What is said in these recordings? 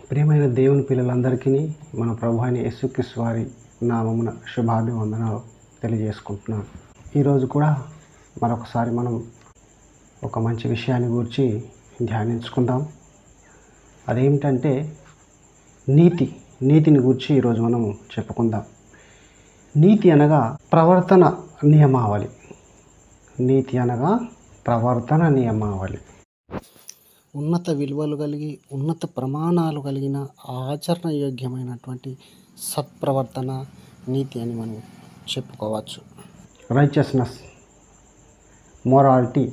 ప్రియమైన దేవుని పిల్లలందరికీ మన ప్రభు అయిన యేసుక్రీస్తు వారి నామమున శుభాభివందనాలు తెలియజేసుకుంటున్నాను. ఈరోజు కూడా మరొకసారి మనం ఒక మంచి విషయాన్ని గురించి ధ్యానించుకుందాం. అదేమిటంటే నీతిని గురించి ఈరోజు మనం చెప్పుకుందాం. నీతి అనగా ప్రవర్తన నియమావళి. నీతి అనగా ప్రవర్తన నియమావళి. ఉన్నత విలువలు కలిగి ఉన్నత ప్రమాణాలు కలిగిన ఆచరణయోగ్యమైనటువంటి సత్ప్రవర్తన నీతి అని మనం చెప్పుకోవచ్చు. రైచియస్నెస్, మొరాలిటీ,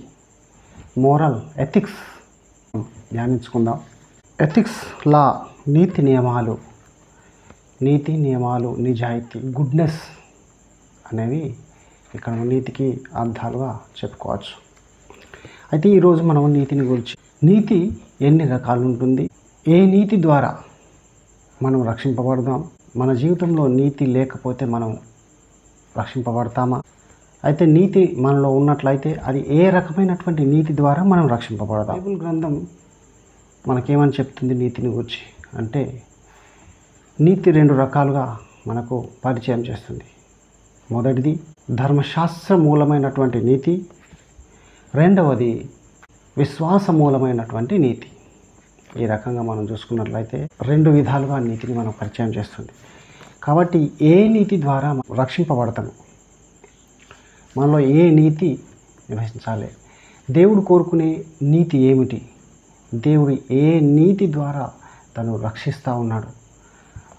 మోరల్, ఎథిక్స్ ధ్యానించుకుందాం. ఎథిక్స్, లా, నీతి నియమాలు, నిజాయితీ, గుడ్నెస్ అనేవి ఇక్కడ నీతికి అర్థాలుగా చెప్పుకోవచ్చు. అయితే ఈరోజు మనం నీతిని గురించి, నీతి ఎన్ని రకాలు ఉంటుంది, ఏ నీతి ద్వారా మనం రక్షింపబడదాం, మన జీవితంలో నీతి లేకపోతే మనం రక్షింపబడతామా, అయితే నీతి మనలో ఉన్నట్లయితే అది ఏ రకమైనటువంటి నీతి ద్వారా మనం రక్షింపబడదాం. బైబిల్ గ్రంథం మనకేమని చెప్తుంది నీతిని గురించి అంటే, నీతి రెండు రకాలుగా మనకు పరిచయం చేస్తుంది. మొదటిది ధర్మశాస్త్ర మూలమైనటువంటి నీతి, రెండవది విశ్వాస మూలమైనటువంటి నీతి. ఈ రకంగా మనం చూసుకున్నట్లయితే రెండు విధాలుగా నీతిని మనం పరిచయం చేస్తుంది. కాబట్టి ఏ నీతి ద్వారా రక్షింపబడతాము, మనలో ఏ నీతి నివసించాలి, దేవుడు కోరుకునే నీతి ఏమిటి, దేవుడు ఏ నీతి ద్వారా తను రక్షిస్తూ ఉన్నాడు,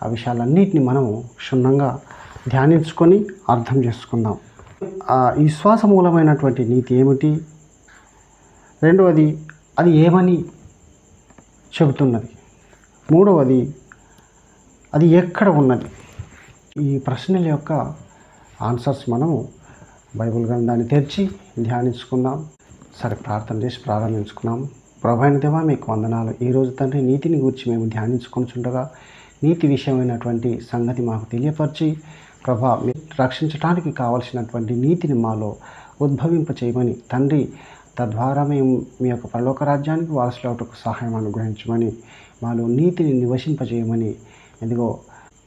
ఆ విషయాలన్నిటిని మనం క్షుణ్ణంగా ధ్యానించుకొని అర్థం చేసుకుందాం. ఆ విశ్వాస మూలమైనటువంటి నీతి ఏమిటి, రెండవది అది ఏమని చెబుతున్నది, మూడవది అది ఎక్కడ ఉన్నది. ఈ ప్రశ్నల యొక్క ఆన్సర్స్ మనము బైబిల్ గ్రంథాన్ని తెరిచి ధ్యానించుకుందాం. సరే, ప్రార్థన చేసి ప్రారంభించుకున్నాం. ప్రభువైన దేవా, మీకు వందనాలు. ఈరోజు తండ్రి నీతిని గురించి మేము ధ్యానించుకుంటుండగా నీతి విషయమైనటువంటి సంగతి మాకు తెలియపరిచి ప్రభా, మీరు రక్షించడానికి కావలసినటువంటి నీతిని మాలో ఉద్భవింప చేయమని తండ్రి, తద్వారా మేము మీ యొక్క పరలోక రాజ్యానికి వారసులవుటకు సహాయం అనుగ్రహించమని, మాలో నీతిని నివసింపజేయమని, ఇదిగో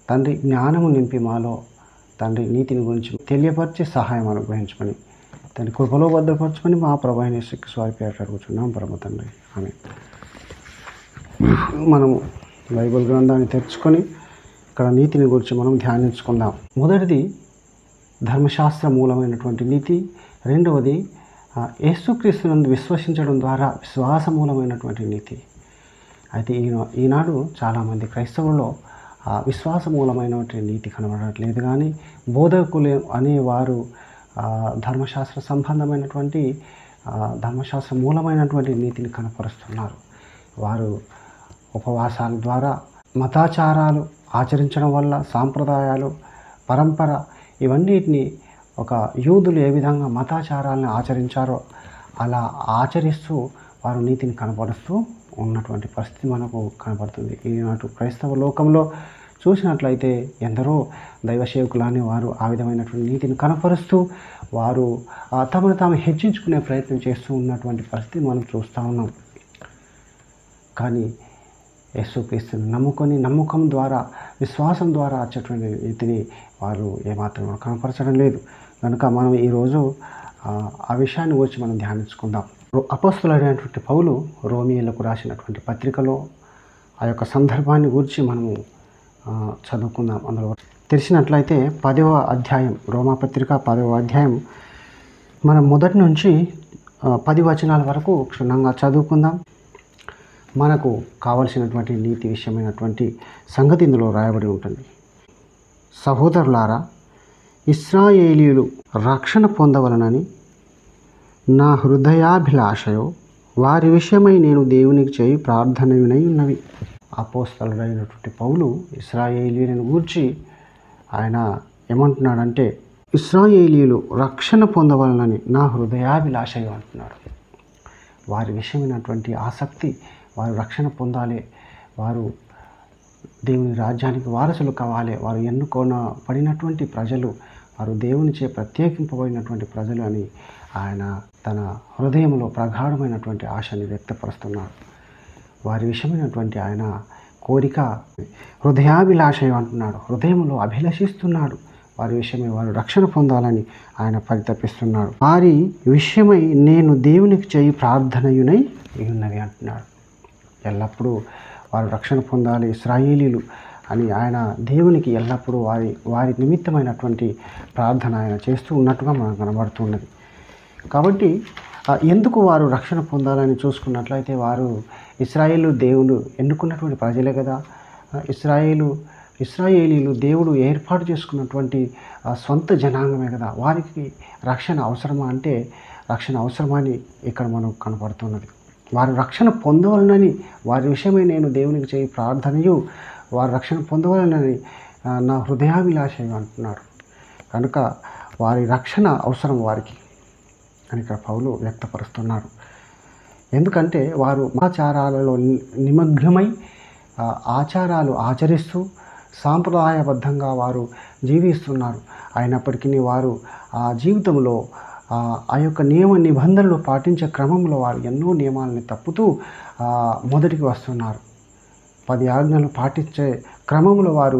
తండ్రి జ్ఞానము నింపి మాలో తండ్రి నీతిని గురించి తెలియపరిచి సహాయం అనుగ్రహించమని, తండ్రి కృపలో భద్రపరచమని మా ప్రభు అయిన యేసుక్రీస్తు వారి పేరిట అడుగుతున్నాం పరమ తండ్రి, ఆమేన్. మనము బైబిల్ గ్రంథాన్ని తెరుచుకొని ఇక్కడ నీతిని గురించి మనం ధ్యానించుకుందాం. మొదటిది ధర్మశాస్త్ర మూలమైనటువంటి నీతి, రెండవది యేసుక్రీస్తునందు విశ్వసించడం ద్వారా విశ్వాసమూలమైనటువంటి నీతి. అయితే ఈనాడు చాలామంది క్రైస్తవుల్లో విశ్వాసమూలమైనటువంటి నీతి కనబడట్లేదు, కానీ బోధకులు అనేవారు ధర్మశాస్త్ర సంబంధమైనటువంటి ధర్మశాస్త్ర మూలమైనటువంటి నీతిని కనపరుస్తున్నారు. వారు ఉపవాసాల ద్వారా, మతాచారాలు ఆచరించడం వల్ల, సాంప్రదాయాలు, పరంపర, ఇవన్నిటిని ఒక యూదులు ఏ విధంగా మతాచారాలను ఆచరించారో అలా ఆచరిస్తూ వారు నీతిని కనపరుస్తూ ఉన్నటువంటి పరిస్థితి మనకు కనపడుతుంది. ఈనాటి క్రైస్తవ లోకంలో చూసినట్లయితే ఎందరో దైవ సేవకులని వారు ఆ విధమైనటువంటి నీతిని కనపరుస్తూ వారు తమను తాము హెచ్చించుకునే ప్రయత్నం చేస్తూ ఉన్నటువంటి పరిస్థితి మనం చూస్తూ ఉన్నాం. కానీ యేసుక్రీస్తుని నమ్ముకొని నమ్మకం ద్వారా, విశ్వాసం ద్వారా వచ్చేటువంటి నీతిని వారు ఏమాత్రం కనపరచడం లేదు. కనుక మనం ఈరోజు ఆ విషయాన్ని గురించి మనం ధ్యానించుకుందాం. అపోస్తలుడైనటువంటి పౌలు రోమియోలకు రాసినటువంటి పత్రికలో ఆ యొక్క సందర్భాన్ని గురించి మనము చదువుకుందాం. అందులో తెలిసినట్లయితే 10వ అధ్యాయం, రోమాపత్రిక 10వ అధ్యాయం మనం మొదటి నుంచి 10 వచనాల వరకు క్షుణ్ణంగా చదువుకుందాం. మనకు కావలసినటువంటి నీతి విషయమైనటువంటి సంగతి ఇందులో రాయబడి ఉంటుంది. సహోదరులారా, ఇశ్రాయేలీయులు రక్షణ పొందవలనని నా హృదయాభిలాషయో వారి విషయమై నేను దేవునికి చేయి ప్రార్థనయునై ఉన్నవి. అపోస్తలుడైనటువంటి పౌలు ఇశ్రాయేలీయులను గూర్చి ఆయన ఏమంటున్నాడంటే, ఇశ్రాయేలీయులు రక్షణ పొందవలనని నా హృదయాభిలాషయో అంటున్నాడు. వారి విషయమైనటువంటి ఆసక్తి, వారు రక్షణ పొందాలి, వారు దేవుని రాజ్యానికి వారసులు కావాలి, వారు ఎన్నుకోనబడినటువంటి ప్రజలు, వారు దేవునిచే ప్రత్యేకింపబడినటువంటి ప్రజలు అని ఆయన తన హృదయంలో ప్రగాఢమైనటువంటి ఆశని వ్యక్తపరుస్తున్నాడు. వారి విషయమైనటువంటి ఆయన కోరిక హృదయాభిలాషయం అంటున్నాడు. హృదయంలో అభిలషిస్తున్నాడు. వారి విషయమై వారు రక్షణ పొందాలని ఆయన పరితపిస్తున్నాడు. వారి విషయమై నేను దేవునికి చేయి ప్రార్థనయునై ఉన్నవి అంటున్నాడు. ఎల్లప్పుడూ వారు రక్షణ పొందాలి ఇశ్రాయేలీలు అని ఆయన దేవునికి ఎల్లప్పుడూ వారి నిమిత్తమైనటువంటి ప్రార్థన ఆయన చేస్తూ ఉన్నట్టుగా మనకు కనబడుతున్నది. కాబట్టి ఎందుకు వారు రక్షణ పొందాలని చూసుకున్నట్లయితే వారు ఇశ్రాయేలు దేవుడు ఎన్నుకున్నటువంటి ప్రజలే కదా. ఇశ్రాయేలీలు దేవుడు ఏర్పాటు చేసుకున్నటువంటి సొంత జనాంగమే కదా. వారికి రక్షణ అవసరమా అంటే రక్షణ అవసరమని ఇక్కడ మనకు కనపడుతున్నది. వారు రక్షణ పొందవలనని వారి విషయమై నేను దేవునికి చేయి ప్రార్థనయు వారు రక్షణ పొందవలనని నా హృదయాభిలాషయం అంటున్నాడు. కనుక వారి రక్షణ అవసరం వారికి అని ఇక్కడ పౌలు వ్యక్తపరుస్తున్నాడు. ఎందుకంటే వారు ఆచారాలలో నిమగ్నమై ఆచారాలు ఆచరిస్తూ సాంప్రదాయబద్ధంగా వారు జీవిస్తున్నారు. అయినప్పటికీ వారు ఆ జీవితంలో ఆ యొక్క నియమ నిబంధనలు పాటించే క్రమంలో వారు ఎన్నో నియమాలని తప్పుతూ మొదటికి వస్తున్నారు. 10 ఆజ్ఞలు పాటించే క్రమంలో వారు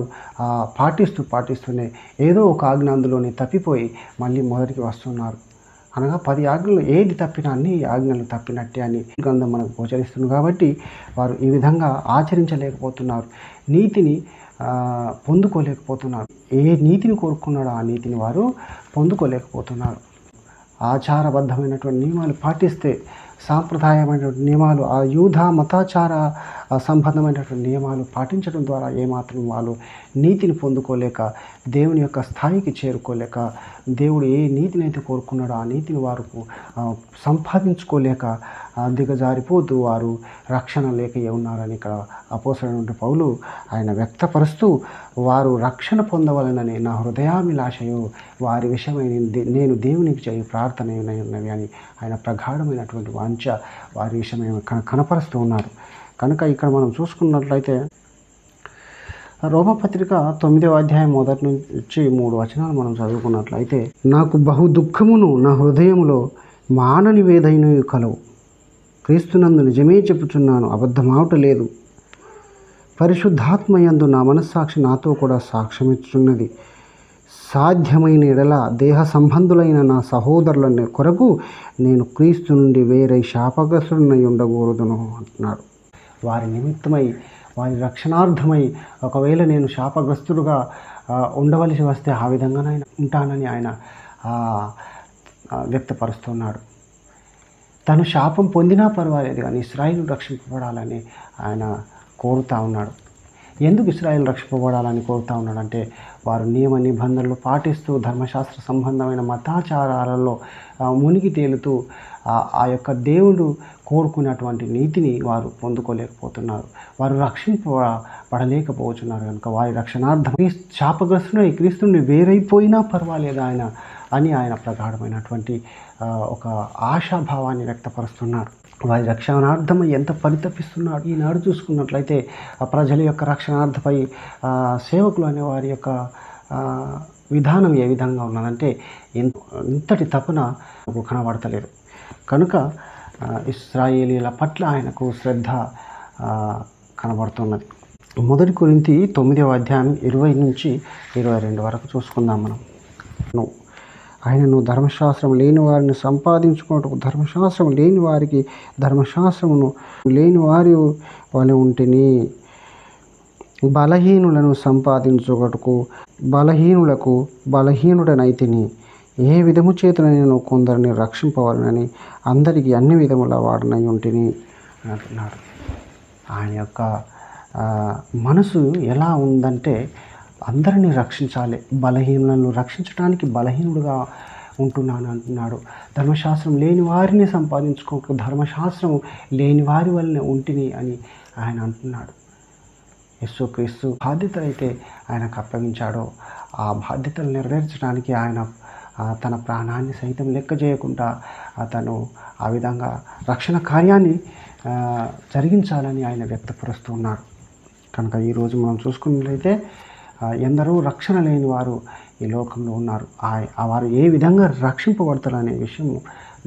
పాటిస్తూనే ఏదో ఒక ఆజ్ఞ అందులోనే తప్పిపోయి మళ్ళీ మొదటికి వస్తున్నారు. అనగా 10 ఆజ్ఞలు ఏది తప్పినా అన్ని ఆజ్ఞలు తప్పినట్టే అని గ్రంథం మనకు గోచరిస్తుంది. కాబట్టి వారు ఈ విధంగా ఆచరించలేకపోతున్నారు, నీతిని పొందుకోలేకపోతున్నారు. ఏ నీతిని కోరుకున్నాడో ఆ నీతిని వారు పొందుకోలేకపోతున్నారు. ఆచారబద్ధమైనటువంటి నియమాలు పాటిస్తే, సాంప్రదాయమైనటువంటి నియమాలు, ఆ యూధ మతాచార సంబంధమైనటువంటి నియమాలు పాటించడం ద్వారా ఏమాత్రం వాళ్ళు నీతిని పొందుకోలేక, దేవుని యొక్క స్థాయికి చేరుకోలేక, దేవుడు ఏ నీతిని అయితే కోరుకున్నాడో ఆ నీతిని వారు సంపాదించుకోలేక దిగజారిపోతూ వారు రక్షణ లేక ఉన్నారని ఇక్కడ అపోస్తలుడైన పౌలు ఆయన వ్యక్తపరుస్తూ, వారు రక్షణ పొందవలనని నా హృదయాభిలాషయు వారి విషయమై నేను దేవునికి చేయి ప్రార్థన ఉన్నవి అని ఆయన ప్రగాఢమైనటువంటి వాంఛ వారి విషయమై కనపరుస్తూ ఉన్నారు. కనుక ఇక్కడ మనం చూసుకున్నట్లయితే రోమపత్రిక 9వ అధ్యాయం 1 నుంచి 3 వచనాలు మనం చదువుకున్నట్లయితే, నాకు బహు దుఃఖమును నా హృదయములో మానని వేదనయు కలవు. క్రీస్తునందు నిజమే చెప్పుచున్నాను, అబద్ధమావట లేదు. పరిశుద్ధాత్మయందు నా మనస్సాక్షి నాతో కూడా సాక్ష్యమిచ్చుచున్నది. సాధ్యమైన ఎడల దేహ సంబంధులైన నా సహోదరుల కొరకు నేను క్రీస్తు నుండి వేరే శాపగ్రస్తుడనై ఉండకూడదును అంటున్నాడు. వారి నిమిత్తమై, వారి రక్షణార్థమై ఒకవేళ నేను శాపగ్రస్తుడుగా ఉండవలసి వస్తే ఆ విధంగానైనా ఉంటానని ఆయన వ్యక్తపరుస్తున్నాడు. తను శాపం పొందినా పర్వాలేదు కానీ ఇశ్రాయేలు రక్షింపబడాలని ఆయన కోరుతూ ఉన్నాడు. ఎందుకు ఇశ్రాయేలు రక్షింపబడాలని కోరుతూ ఉన్నాడంటే, వారు నియమ నిబంధనలు పాటిస్తూ ధర్మశాస్త్ర సంబంధమైన మతాచారాలలో మునిగి తేలుతూ ఆ యొక్క దేవుడు కోరుకున్నటువంటి నీతిని వారు పొందుకోలేకపోతున్నారు. వారు రక్షింపబడలేకపోతున్నారు. కనుక వారి రక్షణార్థం శాపగ్రస్తుడై క్రీస్తుని వేరైపోయినా పర్వాలేదు ఆయన ప్రగాఢమైనటువంటి ఒక ఆశాభావాన్ని వ్యక్తపరుస్తున్నాడు. వారి రక్షణార్థమై ఎంత పరితపిస్తున్నాడు. ఈనాడు చూసుకున్నట్లయితే ప్రజల యొక్క రక్షణార్థమై సేవకులు అనే వారి యొక్క విధానం ఏ విధంగా ఉన్నదంటే ఇంతటి తపన కనబడతలేదు. కనుక ఇశ్రాయేలీల పట్ల ఆయనకు శ్రద్ధ కనబడుతున్నది. 1 కొరింథీ 9వ అధ్యాయం 20 నుంచి 22 వరకు చూసుకుందాం మనం. ఆయనను ధర్మశాస్త్రం లేని వారిని సంపాదించుకున్నట్టు ధర్మశాస్త్రం లేని వారికి ధర్మశాస్త్రమును లేని వారి వలె ఉంటిని, బలహీనులను సంపాదించుటకు బలహీనులకు బలహీనుడనైతిని. ఏ విధము చేతనైనా కొందరిని రక్షింపవాలని అందరికీ అన్ని విధముల వాడనై ఉంటిని అంటున్నాడు. ఆయన యొక్క మనసు ఎలా ఉందంటే అందరినీ రక్షించాలి, బలహీనులను రక్షించడానికి బలహీనుడుగా ఉంటున్నాను అంటున్నాడు. ధర్మశాస్త్రం లేని వారిని సంపాదించుకోక ధర్మశాస్త్రం లేని వారి వల్లనే ఉంటిని అని ఆయన అంటున్నాడు. యేసుక్రీస్తు బాధ్యత అయితే ఆయనకు అప్పగించాడో ఆ బాధ్యతలు నెరవేర్చడానికి ఆయన తన ప్రాణాన్ని సైతం లెక్క చేయకుండా అతను ఆ విధంగా రక్షణ కార్యాన్ని జరిగించాలని ఆయన వ్యక్తపరుస్తున్నాడు. కనుక ఈరోజు మనం చూసుకున్నట్లయితే ఎందరో రక్షణ లేని వారు ఈ లోకంలో ఉన్నారు. వారు ఏ విధంగా రక్షింపబడతారనే విషయం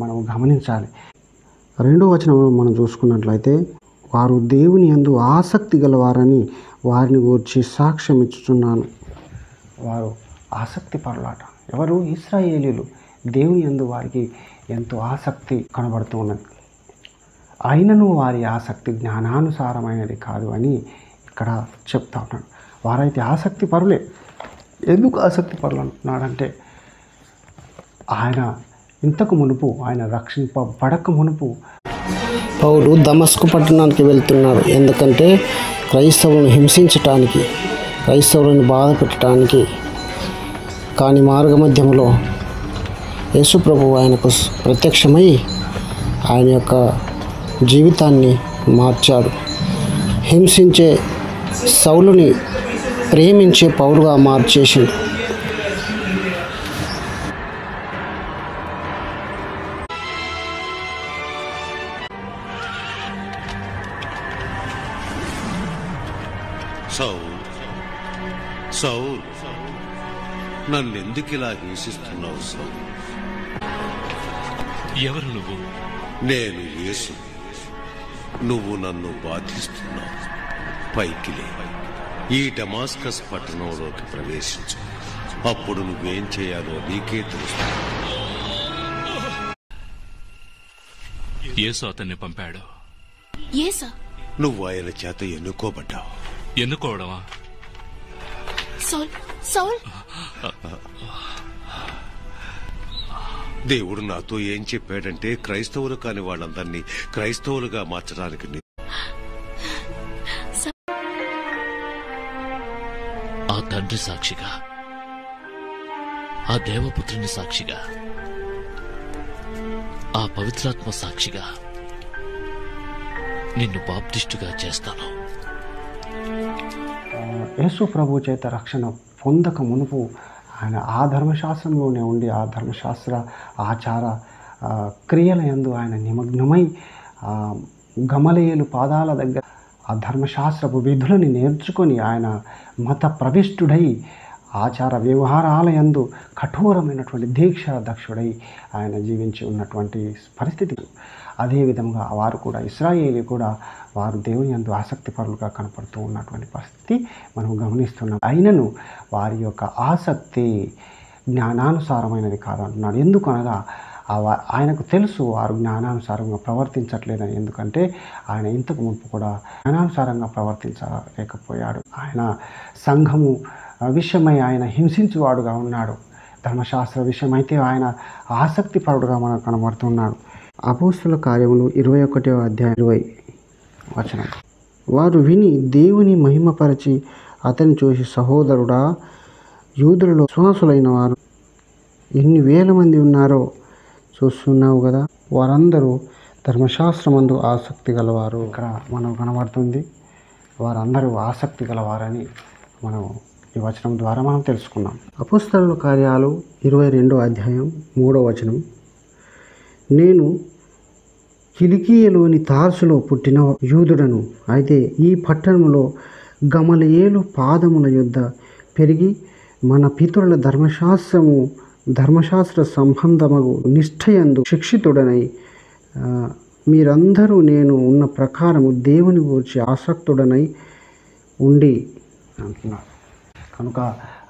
మనం గమనించాలి. 2వ వచనంలో మనం చూసుకున్నట్లయితే, వారు దేవుని యందు ఆసక్తి గలవారని వారిని గూర్చి సాక్ష్యం ఇచ్చుచున్నాను. వారు ఆసక్తి పరులాట. ఎవరు? ఇశ్రాయేలీయులు. దేవుని యందు వారికి ఎంతో ఆసక్తి కనబడుతూ ఉన్నది. అయినను వారి ఆసక్తి జ్ఞానానుసారమైనది కాదు అని ఇక్కడ చెప్తా ఉన్నాడు. వారైతే ఆసక్తి పరులే. ఎందుకు ఆసక్తి పరులు అంటున్నాడంటే, ఆయన ఇంతకు మునుపు, ఆయన రక్షింపబడక మునుపు పౌలు దమస్కు పట్టణానికి వెళ్తున్నాడు. ఎందుకంటే క్రైస్తవులను హింసించటానికి, క్రైస్తవులను బాధ పెట్టడానికి. కానీ మార్గమధ్యంలో యేసుప్రభు ఆయనకు ప్రత్యక్షమై ఆయన యొక్క జీవితాన్ని మార్చాడు. హింసించే సౌలుని ప్రేమించే పౌలుగా మార్చేసిండు. సౌల్, నన్నెందుకు ఇలా హింసిస్తున్నావు సౌల్? ఎవరు నువ్వు? నేను యేసు. నువ్వు నన్ను బాధిస్తున్నావు. పైకి లే, ఈ డమాస్కస్ పట్టణంలోకి ప్రవేశించు. అప్పుడు నువ్వేం చేయాలో నీకే తెలుసు. యేసు అతన్ని పంపాడు. నువ్వు ఆయన చేత ఎన్నుకోబడ్డావు. ఎన్నుకోవడమా? దేవుడు నాతో ఏం చెప్పాడంటే, క్రైస్తవులు కాని వాళ్ళందరినీ క్రైస్తవులుగా మార్చడానికి ఆ తండ్రి సాక్షిగా, ఆ దేవపుత్రుని సాక్షిగా, ఆ పవిత్రాత్మ సాక్షిగా నిన్ను బాప్టిస్టుగా చేస్తాను. యేసు ప్రభు చేత రక్షణ పొందక మునుపు ఆయన ఆ ధర్మశాస్త్రంలోనే ఉండి, ఆ ధర్మశాస్త్ర ఆచార క్రియల యందు ఆయన నిమగ్నమై, గమలీయేలు పాదాల దగ్గర ఆ ధర్మశాస్త్రపు విధులని నేర్చుకొని ఆయన మత ప్రవిష్టుడై, ఆచార వ్యవహారాల యందు కఠోరమైనటువంటి దీక్ష దక్షుడై ఆయన జీవించి ఉన్నటువంటి పరిస్థితి. అదేవిధంగా వారు కూడా, ఇశ్రాయేలీ కూడా, వారు దేవుని యందు ఆసక్తిపరులుగా కనపడుతూ ఉన్నటువంటి పరిస్థితి మనం గమనిస్తున్నాం. అయినను వారి యొక్క ఆసక్తి జ్ఞానానుసారమైనది కాదంటున్నాడు. ఎందుకనగా ఆయనకు తెలుసు వారు జ్ఞానానుసారంగా ప్రవర్తించట్లేదని. ఎందుకంటే ఆయన ఇంతకు మునుపు కూడా జ్ఞానానుసారంగా ప్రవర్తించలేకపోయాడు. ఆయన సంఘము విషయమై ఆయన హింసించువాడుగా ఉన్నాడు. ధర్మశాస్త్ర విషయమైతే ఆయన ఆసక్తిపరుడుగా మనకు కనబడుతున్నాడు. అపోస్తుల కార్యములు 21వ అధ్యాయం 20 వచనం. వారు విని దేవుని మహిమపరచి అతన్ని చూసి, సహోదరుడా, యూదులలో విశ్వాసులైన వారు ఎన్ని వేల మంది ఉన్నారో చూస్తున్నావు కదా, వారందరూ ధర్మశాస్త్రమందు ఆసక్తి గలవారు. ఇక్కడ మనకు కనబడుతుంది, వారందరూ ఆసక్తి గలవారని మనం ఈ వచనం ద్వారా మనం తెలుసుకున్నాం. అపోస్తలుల కార్యాలు 22వ అధ్యాయం 3వ వచనం. నేను కిలికియలోని తార్సులో పుట్టిన యూదుడను, అయితే ఈ పట్టణంలో గమలీయేలు పాదముల యొద్ద పెరిగి మన పితరుల ధర్మశాస్త్ర సంబంధమగు నిష్ఠయందు శిక్షితుడనై, మీరందరూ నేను ఉన్న ప్రకారము దేవుని గురించి ఆసక్తుడనై ఉండి అంటున్నారు. కనుక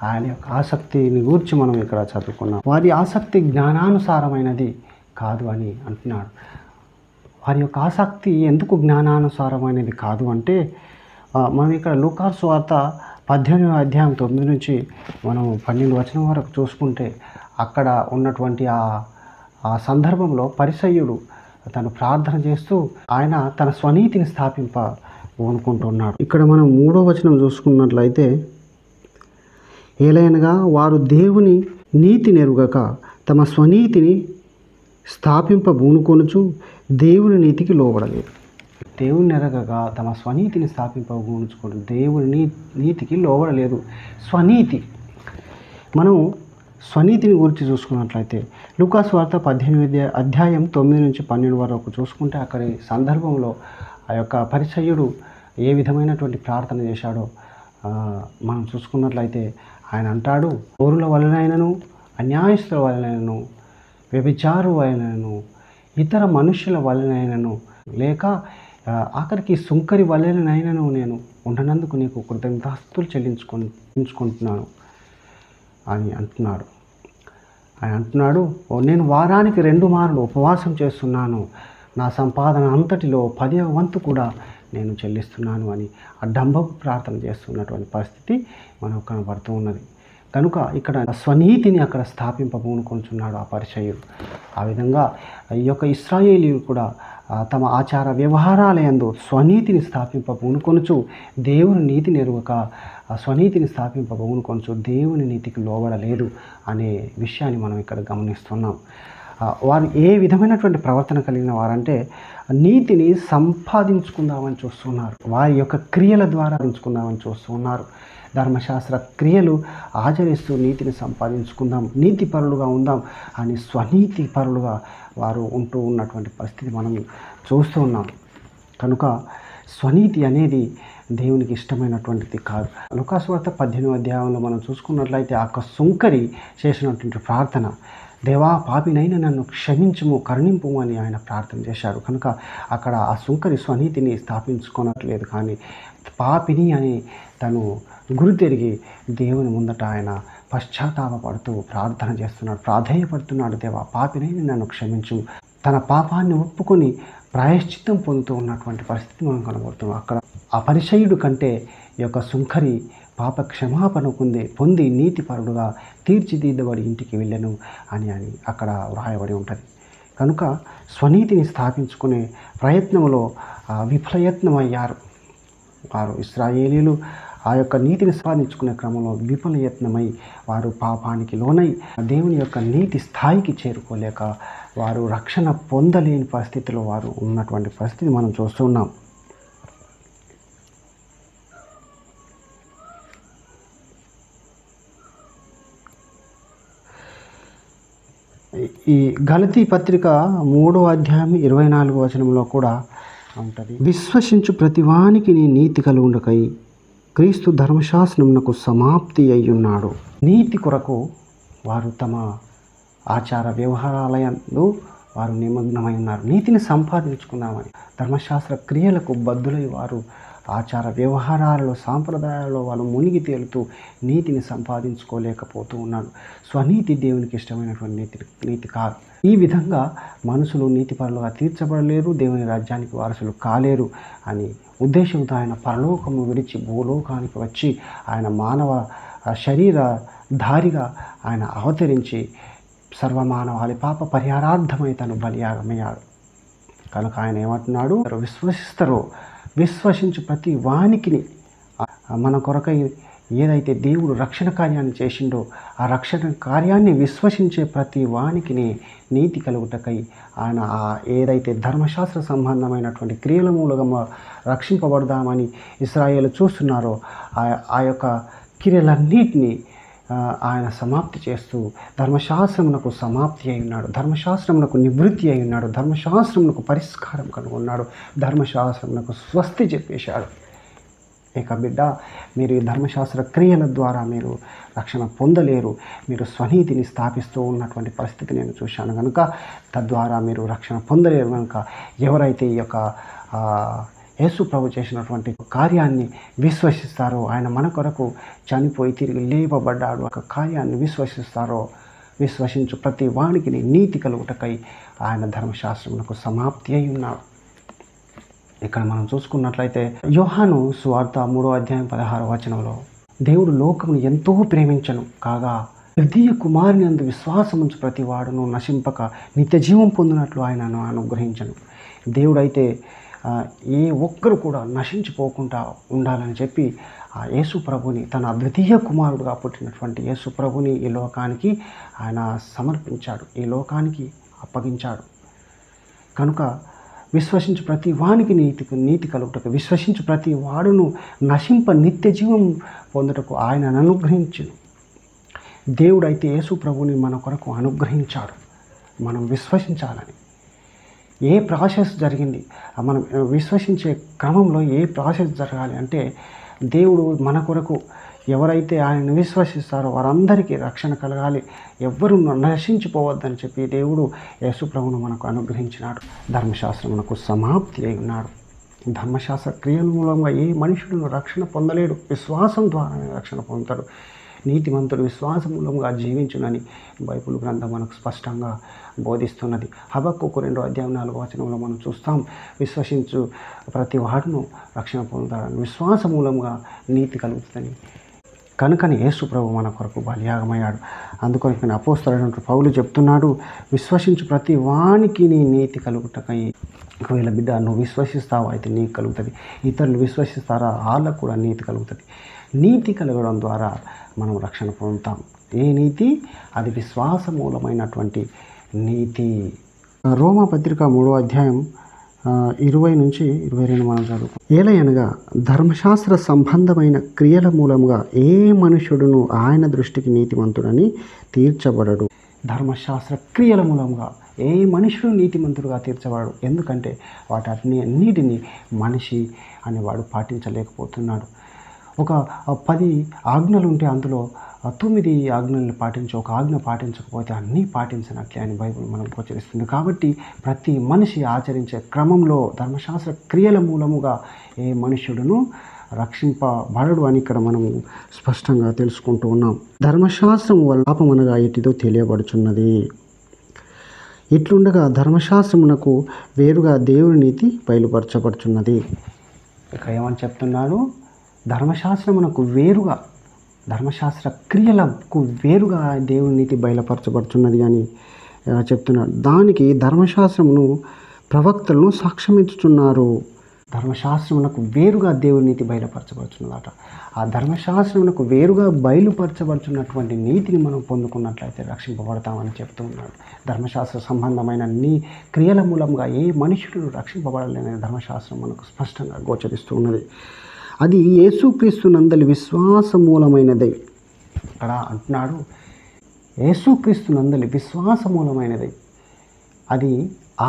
ఆయన యొక్క ఆసక్తిని గురించి మనం ఇక్కడ చదువుకున్నాం. వారి ఆసక్తి జ్ఞానానుసారమైనది కాదు అని అంటున్నాడు. వారి యొక్క ఆసక్తి ఎందుకు జ్ఞానానుసారమైనది కాదు అంటే, మనం ఇక్కడ లూకాసు సువార్త 18వ అధ్యాయం 9 నుంచి మనం 12 వచనం వరకు చూసుకుంటే, అక్కడ ఉన్నటువంటి ఆ సందర్భంలో పరిసయ్యుడు తను ప్రార్థన చేస్తూ ఆయన తన స్వనీతిని స్థాపింపనుకుంటున్నాడు. ఇక్కడ మనం 3వ వచనం చూసుకున్నట్లయితే, ఏలైనగా వారు దేవుని నీతి నెరుగక తమ స్వనీతిని స్థాపింపబూనుకొనుచు దేవుని నీతికి లోబడలేదు. దేవుని ఎరగక తమ స్వనీతిని స్థాపింపబూనుకోవడం, దేవుని నీతికి లోబడలేదు. స్వనీతి, మనం స్వనీతిని గురించి చూసుకున్నట్లయితే లూకాసు వార్త 18వ అధ్యాయం 9 నుంచి 12 వరకు చూసుకుంటే, అక్కడి సందర్భంలో ఆ యొక్క పరిసయ్యుడు ఏ విధమైనటువంటి ప్రార్థన చేశాడో మనం చూసుకున్నట్లయితే, ఆయన అంటాడు, పౌరుల వలనైనను, అన్యాయస్తుల వలనైనను, వ్యభిచారు వలనైనను, ఇతర మనుషుల వలనైనను, లేక ఆఖరికి సుంకరి వలెనైనను నేను ఉండనందుకు నీకు కృతజ్ఞతాస్తులు చెల్లించుకుంటున్నాను అని అంటున్నాడు. ఆయన అంటున్నాడు, నేను వారానికి 2 మార్లు ఉపవాసం చేస్తున్నాను, నా సంపాదన అంతటిలో 10వ వంతు కూడా నేను చెల్లిస్తున్నాను అని ఆ డంబపు ప్రార్థన చేస్తున్నటువంటి పరిస్థితి మనకు కనబడుతూ ఉన్నది. కనుక ఇక్కడ స్వనీతిని అక్కడ స్థాపింపబూనుకొంచున్నాడు ఆ పరిచయుడు. ఆ విధంగా ఈ యొక్క ఇశ్రాయేలీయులు కూడా తమ ఆచార వ్యవహారాలయందు స్వనీతిని స్థాపింపబూనుకొనుచు దేవుని నీతిని ఎరుగక స్వనీతిని స్థాపింపబూనుకొనుచు దేవుని నీతికి లోబడలేదు అనే విషయాన్ని మనం ఇక్కడ గమనిస్తున్నాం. వారు ఏ విధమైనటువంటి ప్రవర్తన కలిగిన వారంటే నీతిని సంపాదించుకుందామని చూస్తున్నారు. వారి యొక్క క్రియల ద్వారా సంపాదించుకుందామని చూస్తున్నారు. ధర్మశాస్త్ర క్రియలు ఆచరిస్తూ నీతిని సంపాదించుకుందాం, నీతి పరులుగా ఉందాం అని స్వనీతి పరులుగా వారు ఉంటూ ఉన్నటువంటి పరిస్థితి మనం చూస్తూ ఉన్నాం. కనుక స్వనీతి అనేది దేవునికి ఇష్టమైనటువంటిది కాదు. లూకాసు వార్త 18వ అధ్యాయంలో మనం చూసుకున్నట్లయితే ఆ సుంకరి చేసినటువంటి ప్రార్థన, దేవా పాపినైనా నన్ను క్షమించుము, కరుణింపుము అని ఆయన ప్రార్థన చేశాడు. కనుక అక్కడ ఆ సుంకరి స్వనీతిని స్థాపించుకోనట్లేదు, కానీ పాపిని అని తను గురితెరిగి దేవుని ముందట ఆయన పశ్చాత్తాపడుతూ ప్రార్థన చేస్తున్నాడు, ప్రాధేయపడుతున్నాడు. దేవా పాపినైనా నన్ను క్షమించు, తన పాపాన్ని ఒప్పుకొని ప్రాయశ్చిత్తం పొందుతూ ఉన్నటువంటి పరిస్థితి మనం కనబడుతున్నాం. అక్కడ ఆ పరిచయుడు కంటే ఈ యొక్క సుంకరి పాప క్షమాపణ పొంది నీతిపరుడుగా తీర్చిదిద్దబడి ఇంటికి వెళ్ళను అని అక్కడ వ్రాయబడి ఉంటుంది. కనుక స్వనీతిని స్థాపించుకునే ప్రయత్నంలో విఫలయత్నమయ్యారు వారు. ఇశ్రాయేలీయులు ఆ యొక్క నీతిని సాధించుకునే క్రమంలో విఫలయత్నమై వారు పాపానికి లోనై దేవుని యొక్క నీతి స్థాయికి చేరుకోలేక వారు రక్షణ పొందలేని పరిస్థితిలో వారు ఉన్నటువంటి పరిస్థితి మనం చూస్తున్నాం. ఈ గలతీ పత్రిక 3వ అధ్యాయం 24వ వచనంలో కూడా ఉంటుంది, విశ్వసించు ప్రతివానికి నీ నీతి కలుగుండకై క్రీస్తు ధర్మశాస్త్రమునకు సమాప్తి అయ్యున్నాడు. నీతి కొరకు వారు తమ ఆచార వ్యవహారాలయందు వారు నిమగ్నమై ఉన్నారు. నీతిని సంపాదించుకున్నామని ధర్మశాస్త్ర క్రియలకు బద్దులై వారు ఆచార వ్యవహారాలలో సాంప్రదాయాలలో వాళ్ళు మునిగి తేలుతూ నీతిని సంపాదించుకోలేకపోతూ ఉన్నాడు. స్వనీతి దేవునికి ఇష్టమైనటువంటి నీతి కాదు. ఈ విధంగా మనుషులు నీతిపరులుగా తీర్చబడలేరు, దేవుని రాజ్యానికి వారసులు కాలేరు అని ఉద్దేశంతో ఆయన పరలోకము విడిచి భూలోకానికి వచ్చి ఆయన మానవ శరీరధారిగా ఆయన అవతరించి సర్వమానవాళి పాప పరిహారార్థమై తను బలియాగమయ్యాడు. కనుక ఆయన ఏమంటున్నాడు, విశ్వసిస్తారో విశ్వసించు ప్రతి వానికిని మన కొరకై ఏదైతే దేవుడు రక్షణ కార్యాన్ని చేసిండో ఆ రక్షణ కార్యాన్ని విశ్వసించే ప్రతి వానికిని నీతి కలుగుటకై ఆయన ఏదైతే ధర్మశాస్త్ర సంబంధమైనటువంటి క్రియల మూలంగా రక్షింపబడదామని ఇశ్రాయేలు చూస్తున్నారో ఆ యొక్క క్రియలన్నిటినీ ఆయన సమాప్తి చేస్తూ ధర్మశాస్త్రమునకు సమాప్తి అయి ఉన్నాడు, ధర్మశాస్త్రమునకు నివృత్తి అయి ఉన్నాడు, ధర్మశాస్త్రమునకు పరిష్కారం కనుగొన్నాడు, ధర్మశాస్త్రమునకు స్వస్తి చెప్పేశాడు. ఇక బిడ్డ, మీరు ఈ ధర్మశాస్త్ర క్రియల ద్వారా మీరు రక్షణ పొందలేరు, మీరు స్వనీతిని స్థాపిస్తూ ఉన్నటువంటి పరిస్థితి నేను చూశాను కనుక తద్వారా మీరు రక్షణ పొందలేరు. కనుక ఎవరైతే ఈ యొక్క యేసు ప్రభు చేసినటువంటి కార్యాన్ని విశ్వసిస్తారో, ఆయన మన కొరకు చనిపోయి తిరిగి లేపబడ్డాడు, ఒక కార్యాన్ని విశ్వసిస్తారో విశ్వసించు ప్రతి వానికి నీతి కలుగుటకై ఆయన ధర్మశాస్త్రమునకు సమాప్తి అయి ఉన్నాడు. ఇక్కడ మనం చూసుకున్నట్లయితే యోహాను సువార్త 3వ అధ్యాయం 16వ వచనంలో దేవుడు లోకమును ఎంతో ప్రేమించను కాగా ద్వితీయ కుమారుని యందు విశ్వాసముంచు ప్రతి వాడును నశింపక నిత్య జీవం పొందినట్లు ఆయనను అనుగ్రహించను. దేవుడైతే ఏ ఒక్కరు కూడా నశించిపోకుండా ఉండాలని చెప్పి ఆ యేసు ప్రభుని తన ద్వితీయ కుమారుడుగా పుట్టినటువంటి యేసు ప్రభుని ఈ లోకానికి ఆయన సమర్పించాడు, ఈ లోకానికి అప్పగించాడు. కనుక విశ్వసించు ప్రతి వానికి నీతి కలుగుటకు, విశ్వసించు ప్రతి వాడును నశింప నిత్య జీవం పొందుటకు ఆయనను అనుగ్రహించును. దేవుడైతే యేసు ప్రభుని మన కొరకు అనుగ్రహించాడు, మనం విశ్వసించాలని. ఏ ప్రాసెస్ జరిగింది, మనం విశ్వసించే క్రమంలో ఏ ప్రాసెస్ జరగాలి అంటే దేవుడు మన కొరకు ఎవరైతే ఆయనను విశ్వసిస్తారో వారందరికీ రక్షణ కలగాలి, ఎవ్వరూ నశించిపోవద్దని చెప్పి దేవుడు యేసు ప్రభువును మనకు అనుగ్రహించినాడు, ధర్మశాస్త్రమునకు సమాప్తి అయి ఉన్నాడు. ధర్మశాస్త్ర క్రియల మూలంగా ఏ మనుషుడును రక్షణ పొందలేడు, విశ్వాసం ద్వారానే రక్షణ పొందుతాడు. నీతిమంతుడు విశ్వాసం మూలంగా జీవించునని బైబిల్ గ్రంథం మనకు స్పష్టంగా బోధిస్తున్నది. హబక్కూకు 2:4 మనం చూస్తాం, విశ్వసించు ప్రతి వాడును రక్షణ పొందుతాడని, విశ్వాసం మూలంగా నీతి కలుగుతుందని. కనుకని యేసు ప్రభు మన కొరకు బలియాగమయ్యాడు. అందుకని అపోస్తలుడైన పౌలు చెప్తున్నాడు, విశ్వసించు ప్రతి వానికి నీ నీతి కలుగుటకై. ఒకవేళ బిడ్డ నువ్వు విశ్వసిస్తావా అయితే నీకు కలుగుతుంది, ఇతరులు విశ్వసిస్తారా వాళ్ళకు కూడా నీతి కలుగుతుంది. నీతి కలగడం ద్వారా మనం రక్షణ పొందుతాం. ఏ నీతి? అది విశ్వాస మూలమైనటువంటి నీతి. రోమా పత్రిక 3:20-22 మనం చదువుతాం. ఏలయనగా ధర్మశాస్త్ర సంబంధమైన క్రియల మూలముగా ఏ మనుష్యుడును ఆయన దృష్టికి నీతిమంతుడని తీర్చబడడు. ధర్మశాస్త్ర క్రియల మూలంగా ఏ మనుషుడు నీతిమంతుడుగా తీర్చబడడు. ఎందుకంటే వాటన్నిటిని మనిషి అనేవాడు పాటించలేకపోతున్నాడు. ఒక 10 ఆజ్ఞలు ఉంటే అందులో 9 ఆజ్ఞలను పాటించి ఒక ఆజ్ఞ పాటించకపోతే అన్నీ పాటించినట్లే అని బైబిల్ మనకు గోచరిస్తుంది. కాబట్టి ప్రతి మనిషి ఆచరించే క్రమంలో ధర్మశాస్త్ర క్రియల మూలముగా ఏ మనుష్యుడును రక్షింపబడడు అని ఇక్కడ మనము స్పష్టంగా తెలుసుకుంటూ ఉన్నాం. ధర్మశాస్త్రం వల్ల పాపమనగా ఎటిదో తెలియబడుచున్నది. ఇట్లుండగా ధర్మశాస్త్రమునకు వేరుగా దేవుని నీతి బయలుపరచబడుచున్నది. ఇక్కడ ఏమని చెప్తున్నాడు? ధర్మశాస్త్రమునకు వేరుగా, ధర్మశాస్త్ర క్రియలకు వేరుగా దేవుని నీతి బయలుపరచబడుచున్నది అని చెప్తున్నాడు. దానికి ధర్మశాస్త్రమును ప్రవక్తలను సాక్ష్యమిచ్చుచున్నారు. ధర్మశాస్త్రమునకు వేరుగా దేవుని నీతి బయలుపరచబడుచున్నదట. ఆ ధర్మశాస్త్రమునకు వేరుగా బయలుపరచబడుచున్నటువంటి నీతిని మనం పొందుకున్నట్లయితే రక్షింపబడతామని చెప్తూ ఉన్నాడు. ధర్మశాస్త్ర సంబంధమైన క్రియల మూలంగా ఏ మనుషుడు రక్షింపబడలేని ధర్మశాస్త్రం మనకు స్పష్టంగా గోచరిస్తూ ఉన్నది. అది యేసుక్రీస్తునందలి విశ్వాస మూలమైనదై. అక్కడ అంటున్నాడు, యేసుక్రీస్తునందలి విశ్వాస మూలమైనదై. అది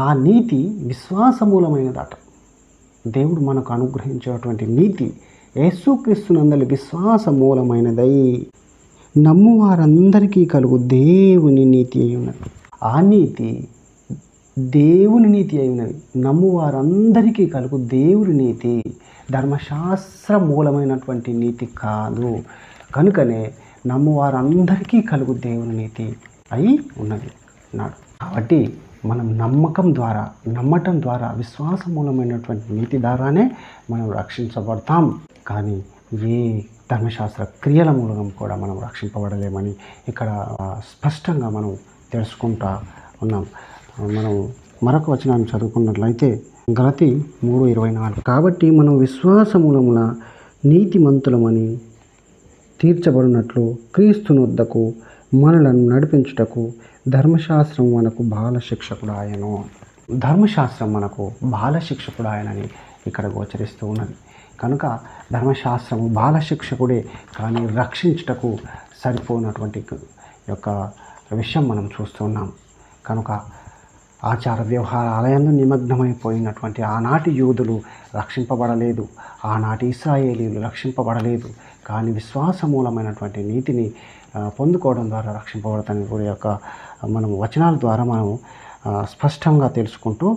ఆ నీతి విశ్వాస మూలమైనదట. దేవుడు మనకు అనుగ్రహించేటువంటి నీతి యేసుక్రీస్తునందలి విశ్వాస మూలమైనదై నమ్ము వారందరికీ కలుగు దేవుని నీతి అయి ఉన్నది. ఆ నీతి దేవుని నీతి అయి ఉన్నది. నమ్ము వారందరికీ కలుగు దేవుని నీతి, ధర్మశాస్త్ర మూలమైనటువంటి నీతి కాదు. కనుకనే నమ్ము వారందరికీ కలుగు దేవుని నీతి అయి ఉన్నది అన్నాడు. కాబట్టి మనం నమ్మటం ద్వారా విశ్వాస మూలమైనటువంటి నీతి ద్వారానే మనం రక్షించబడతాం. కానీ ఏ ధర్మశాస్త్ర క్రియల మూలం కూడా మనం రక్షింపబడలేమని ఇక్కడ స్పష్టంగా మనం తెలుసుకుంటా ఉన్నాం. మనం మరొక వచనాన్ని చదువుకున్నట్లయితే గలతీ 3:24. కాబట్టి మనం విశ్వాస మూలమున నీతిమంతులమని తీర్చబడినట్లు క్రీస్తునొద్దకు మనలను నడిపించుటకు ధర్మశాస్త్రం మనకు బాలశిక్షకుడు ఆయను. ధర్మశాస్త్రం మనకు బాలశిక్షకుడు ఆయనని ఇక్కడ గోచరిస్తూ ఉన్నది. కనుక ధర్మశాస్త్రము బాలశిక్షకుడే, కానీ రక్షించుటకు సరిపోనటువంటి యొక్క విషయం మనం చూస్తున్నాం. కనుక ఆచార వ్యవహారాలయందు నిమగ్నమైపోయినటువంటి ఆనాటి యూదులు రక్షింపబడలేదు, ఆనాటి ఇశ్రాయేలీయులు రక్షింపబడలేదు. కానీ విశ్వాసమూలమైనటువంటి నీతిని పొందుకోవడం ద్వారా రక్షింపబడతాని కూడా యొక్క మనం వచనాల ద్వారా మనం స్పష్టంగా తెలుసుకుంటూ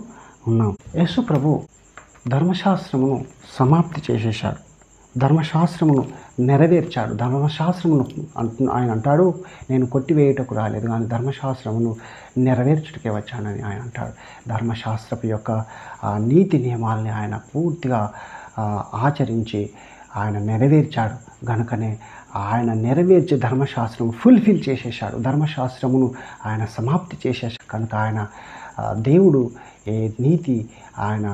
ఉన్నాం. యేసు ప్రభు ధర్మశాస్త్రమును సమాప్తి చేసేశాడు, ధర్మశాస్త్రమును నెరవేర్చాడు. ధర్మశాస్త్రమును ఆయన అంటాడు, నేను కొట్టివేయుటకు రాలేదు కానీ ధర్మశాస్త్రమును నెరవేర్చుటకే వచ్చానని ఆయన అంటాడు. ధర్మశాస్త్రపు యొక్క నీతి నియమాలని ఆయన పూర్తిగా ఆచరించి ఆయన నెరవేర్చాడు. గనుకనే ఆయన నెరవేర్చే ధర్మశాస్త్రం ఫుల్ఫిల్ చేసేసాడు, ధర్మశాస్త్రమును ఆయన సమాప్తి చేసేసాడు. కనుక ఆయన దేవుడు ఏ నీతి ఆయన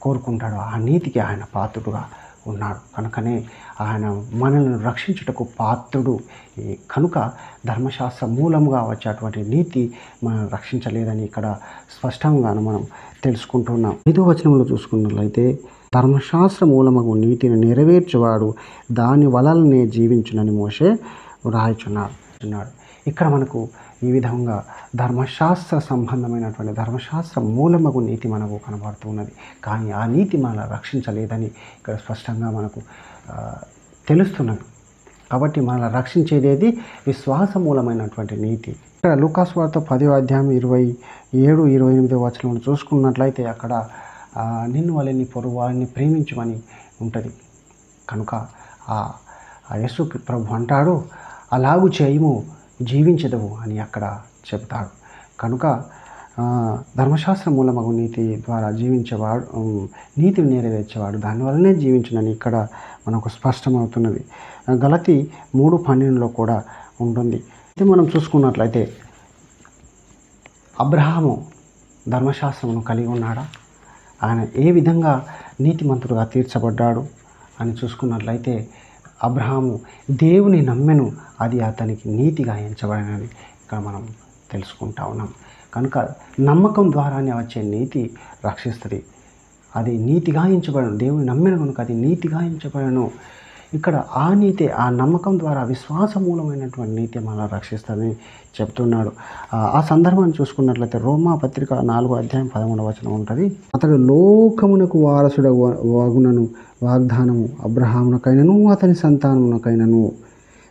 కోరుకుంటాడో ఆ నీతికి ఆయన పాత్రుడుగా ఉన్నాడు. కనుకనే ఆయన మనల్ని రక్షించుటకు పాత్రుడు. కనుక ధర్మశాస్త్ర మూలంగా వచ్చేటువంటి నీతి మనల్ని రక్షించలేదని ఇక్కడ స్పష్టంగా మనం తెలుసుకుంటున్నాం. 5వ వచనంలో చూసుకున్నట్లయితే ధర్మశాస్త్ర మూలమగు నీతిని నెరవేర్చేవాడు దాని వలననే జీవించునని మోషే రాయిచున్నాడు. ఇక్కడ మనకు ఈ విధంగా ధర్మశాస్త్ర సంబంధమైనటువంటి ధర్మశాస్త్ర మూలమగు నీతి మనకు కనబడుతున్నది. కానీ ఆ నీతి మనల్ని రక్షించలేదని ఇక్కడ స్పష్టంగా మనకు తెలుస్తున్నది. కాబట్టి మనల్ని రక్షించేది విశ్వాస మూలమైనటువంటి నీతి. ఇక్కడ లూకాసు వార్త 10వ అధ్యాయం 27-28 వచనంలో చూసుకున్నట్లయితే అక్కడ నిన్ను వలె నీ పొరుగు వారిని ప్రేమించమని ఉంటుంది. కనుక ఆ యేసు ప్రభు అంటాడు, అలాగు చేయము జీవించదవు అని అక్కడ చెప్తాడు. కనుక ధర్మశాస్త్రం మూలమగు నీతి ద్వారా జీవించేవాడు, నీతిని నెరవేర్చేవాడు దానివల్లనే జీవించునని ఇక్కడ మనకు స్పష్టమవుతున్నది. గలతీ 3:12 కూడా ఉంటుంది. అయితే మనం చూసుకున్నట్లయితే అబ్రహాము ధర్మశాస్త్రమును కలిగి ఉన్నాడా? ఆయన ఏ విధంగా నీతిమంతుడుగా తీర్చబడ్డాడు అని చూసుకున్నట్లయితే అబ్రహాము దేవుని నమ్మెను, అది అతనికి నీతిగా ఎంచబడినని ఇక్కడ మనం తెలుసుకుంటా ఉన్నాం. కనుక నమ్మకం ద్వారానే వచ్చే నీతి రక్షిస్తుంది. అది నీతిగా ఎంచబడను, దేవుని నమ్మిన కనుక అది నీతిగా ఎంచబడను. ఇక్కడ ఆ నీతి, ఆ నమ్మకం ద్వారా విశ్వాస మూలమైనటువంటి నీతి మనల్ని రక్షిస్తుందని చెప్తున్నాడు. ఆ సందర్భాన్ని చూసుకున్నట్లయితే రోమా పత్రిక 4:13 ఉంటుంది. అతడు లోకమునకు వారసుడు వాగునను వాగ్దానము అబ్రహామునకైనను అతని సంతానమునకైనను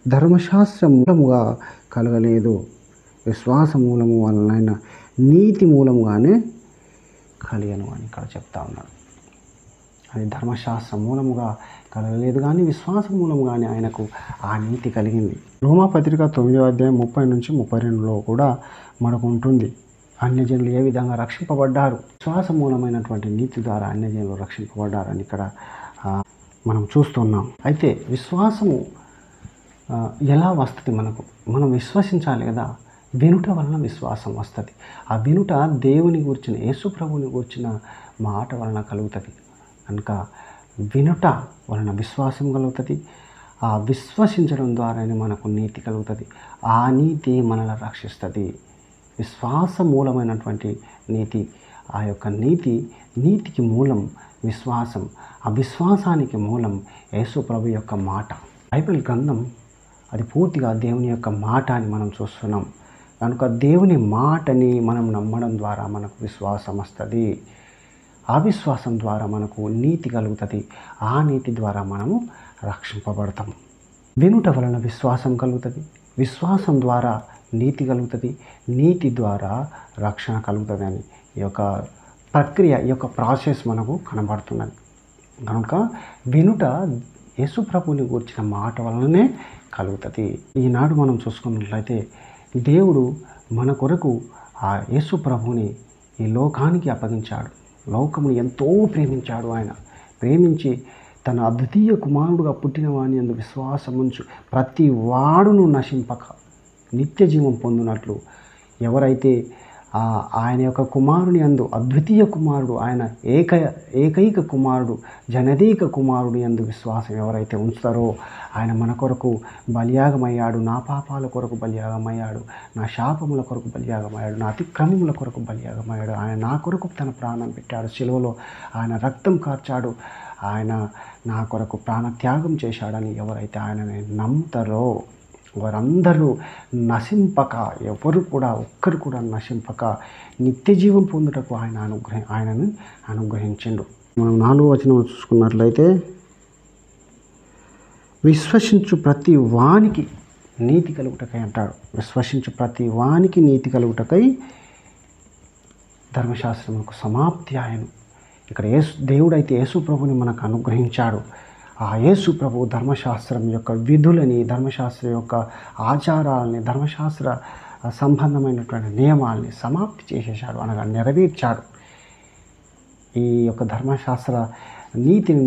ధర్మశాస్త్ర మూలముగా కలగలేదు, విశ్వాస మూలము వలన నీతి మూలముగానే కలిగను అని ఇక్కడ చెప్తా ఉన్నాడు. అది ధర్మశాస్త్ర మూలముగా కలగలేదు కానీ విశ్వాస మూలముగానే ఆయనకు ఆ నీతి కలిగింది. రోమా పత్రిక 9:30-32 కూడా మనకు ఉంటుంది. అన్యజనులు ఏ విధంగా రక్షింపబడ్డారు, విశ్వాస మూలమైనటువంటి నీతి ద్వారా అన్యజనులు రక్షింపబడ్డారని ఇక్కడ మనం చూస్తున్నాం. అయితే విశ్వాసము ఎలా వస్తుంది? మనం విశ్వసించాలి కదా. వినుట వలన విశ్వాసం వస్తుంది. ఆ వినుట దేవుని గురించిన, యేసు ప్రభువుని గురించిన మాట వలన కలుగుతుంది. కనుక వినుట వలన విశ్వాసం కలుగుతుంది. ఆ విశ్వసించడం ద్వారానే మనకు నీతి కలుగుతుంది. ఆ నీతి మనల్ని రక్షిస్తుంది. విశ్వాస మూలమైనటువంటి నీతి, ఆ యొక్క నీతికి మూలం విశ్వాసం. ఆ విశ్వాసానికి మూలం యేసు ప్రభు యొక్క మాట. బైబిల్ గ్రంథం అది పూర్తిగా దేవుని యొక్క మాట అని మనం చూస్తున్నాం. కనుక దేవుని మాటని మనం నమ్మడం ద్వారా మనకు విశ్వాసం వస్తుంది. ఆ విశ్వాసం ద్వారా మనకు నీతి కలుగుతుంది. ఆ నీతి ద్వారా మనము రక్షింపబడతాం. వినుట వలన విశ్వాసం కలుగుతుంది, విశ్వాసం ద్వారా నీతి కలుగుతుంది, నీతి ద్వారా రక్షణ కలుగుతుంది అని ఈ యొక్క ప్రక్రియ, ఈ యొక్క ప్రాసెస్ మనకు కనబడుతున్నది. కనుక వినుట యేసు ప్రభువుని గురించిన మాట వలననే కలుగుతుంది. ఈనాడు మనం చూసుకున్నట్లయితే దేవుడు మన కొరకు ఆ యేసు ప్రభువుని ఈ లోకానికి అప్పగించాడు. లోకమును ఎంతో ప్రేమించాడు. ఆయన ప్రేమించి తన అద్వితీయ కుమారుడుగా పుట్టిన వాని యందు విశ్వాసముంచు ప్రతి వాడును నశింపక నిత్య జీవం పొందినట్లు, ఎవరైతే ఆయన యొక్క కుమారుని యందు, అద్వితీయ కుమారుడు, ఆయన ఏకైక కుమారుడు, జనదీక కుమారుడు యందు విశ్వాసం ఎవరైతే ఉంచుతారో, ఆయన మన కొరకు బలియాగమయ్యాడు. నా పాపాల కొరకు బలియాగమయ్యాడు, నా శాపముల కొరకు బలియాగమయ్యాడు, నా అతిక్రమముల కొరకు బలియాగమయ్యాడు. ఆయన నా కొరకు తన ప్రాణం పెట్టాడు. శిలువలో ఆయన రక్తం కార్చాడు. ఆయన నా కొరకు ప్రాణత్యాగం చేశాడని ఎవరైతే ఆయనని నమ్ముతారో వారందరూ నశింపక, ఒక్కరు కూడా నశింపక నిత్య జీవం పొందుటకు ఆయనను అనుగ్రహించిండు. మనం 4వ వచనం చూసుకున్నట్లయితే విశ్వసించు ప్రతి వానికి నీతి కలుగుటకై అంటాడు. విశ్వసించు ప్రతి వానికి నీతి కలుగుటకై ధర్మశాస్త్రములకు సమాప్తి ఆయను. ఇక్కడ దేవుడైతే యేసు ప్రభుని మనకు అనుగ్రహించాడు. ఆ యేసు ప్రభు ధర్మశాస్త్రం యొక్క విధులని, ధర్మశాస్త్రం యొక్క ఆచారాలని, ధర్మశాస్త్ర సంబంధమైనటువంటి నియమాల్ని సమాప్తి చేసేశాడు, అనగా నెరవేర్చాడు. ఈ యొక్క ధర్మశాస్త్ర నీతిని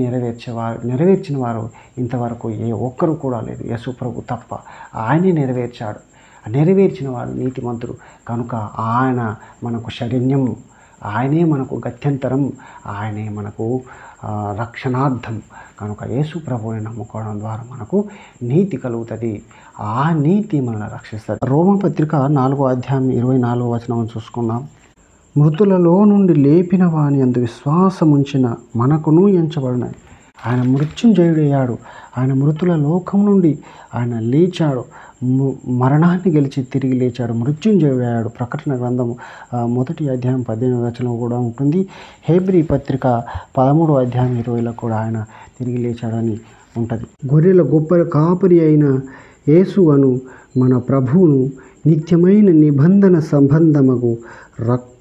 నెరవేర్చిన వారు ఇంతవరకు ఏ ఒక్కరు కూడా లేదు, యేసు ప్రభు తప్ప. ఆయనే నెరవేర్చాడు. నెరవేర్చిన వారు నీతిమంతుడు. కనుక ఆయన మనకు శరణ్యం, ఆయనే మనకు గత్యంతరం, ఆయనే మనకు రక్షణార్థం. కనుక యేసు ప్రభువుని నమ్ముకోవడం ద్వారా మనకు నీతి కలుగుతుంది. ఆ నీతి మనల్ని రక్షిస్తుంది. రోమపత్రిక 4:24 చూసుకుందాం. మృతులలో నుండి లేపిన వాని యందు విశ్వాసముంచిన మనకును ఎంచబడినది. ఆయన మృత్యుంజయుడయ్యాడు. ఆయన మృతుల లోకం నుండి ఆయన లేచాడు. మరణాన్ని గెలిచి తిరిగి లేచాడు, మృత్యుంజయుడయ్యాడు. ప్రకటన గ్రంథము 1:18 కూడా ఉంటుంది. హెబ్రీ పత్రిక 13:20 కూడా ఆయన తిరిగి లేచాడని ఉంటుంది. గొర్రెల గొప్ప కాపరి అయిన యేసు అను మన ప్రభువును నిత్యమైన నిబంధన సంబంధముకు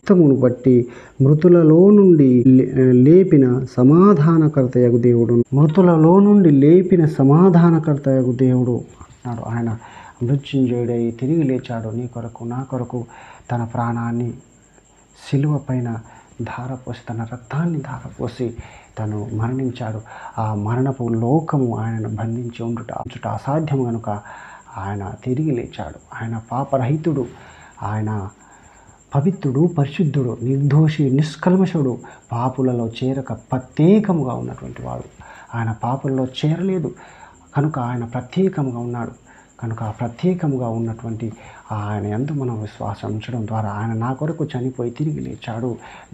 రక్తమును బట్టి మృతులలో నుండి లేపిన సమాధానకర్తయగు దేవుడు, మృతులలో నుండి లేపిన సమాధానకర్తయగు దేవుడు అన్నాడు. ఆయన మృత్యుంజయుడై తిరిగి లేచాడు. నీ కొరకు నా కొరకు తన ప్రాణాన్ని శిలువ పైన ధారపోసి, తన రక్తాన్ని ధారపోసి తను మరణించాడు. ఆ మరణపు లోకము ఆయనను బంధించి ఉంచుట అసాధ్యం కనుక ఆయన తిరిగి లేచాడు. ఆయన పాపరహితుడు, ఆయన పవిత్రుడు, పరిశుద్ధుడు, నిర్దోషి, నిష్కల్మషుడు, పాపులలో చేరక ప్రత్యేకముగా ఉన్నటువంటి వాడు. ఆయన పాపులలో చేరలేదు కనుక ఆయన ప్రత్యేకముగా ఉన్నాడు. కనుక ఆ ప్రత్యేకముగా ఉన్నటువంటి ఆయన యందు మనం విశ్వాసం ఉంచడం ద్వారా, ఆయన నా కొరకు చనిపోయి తిరిగి లేచాడు,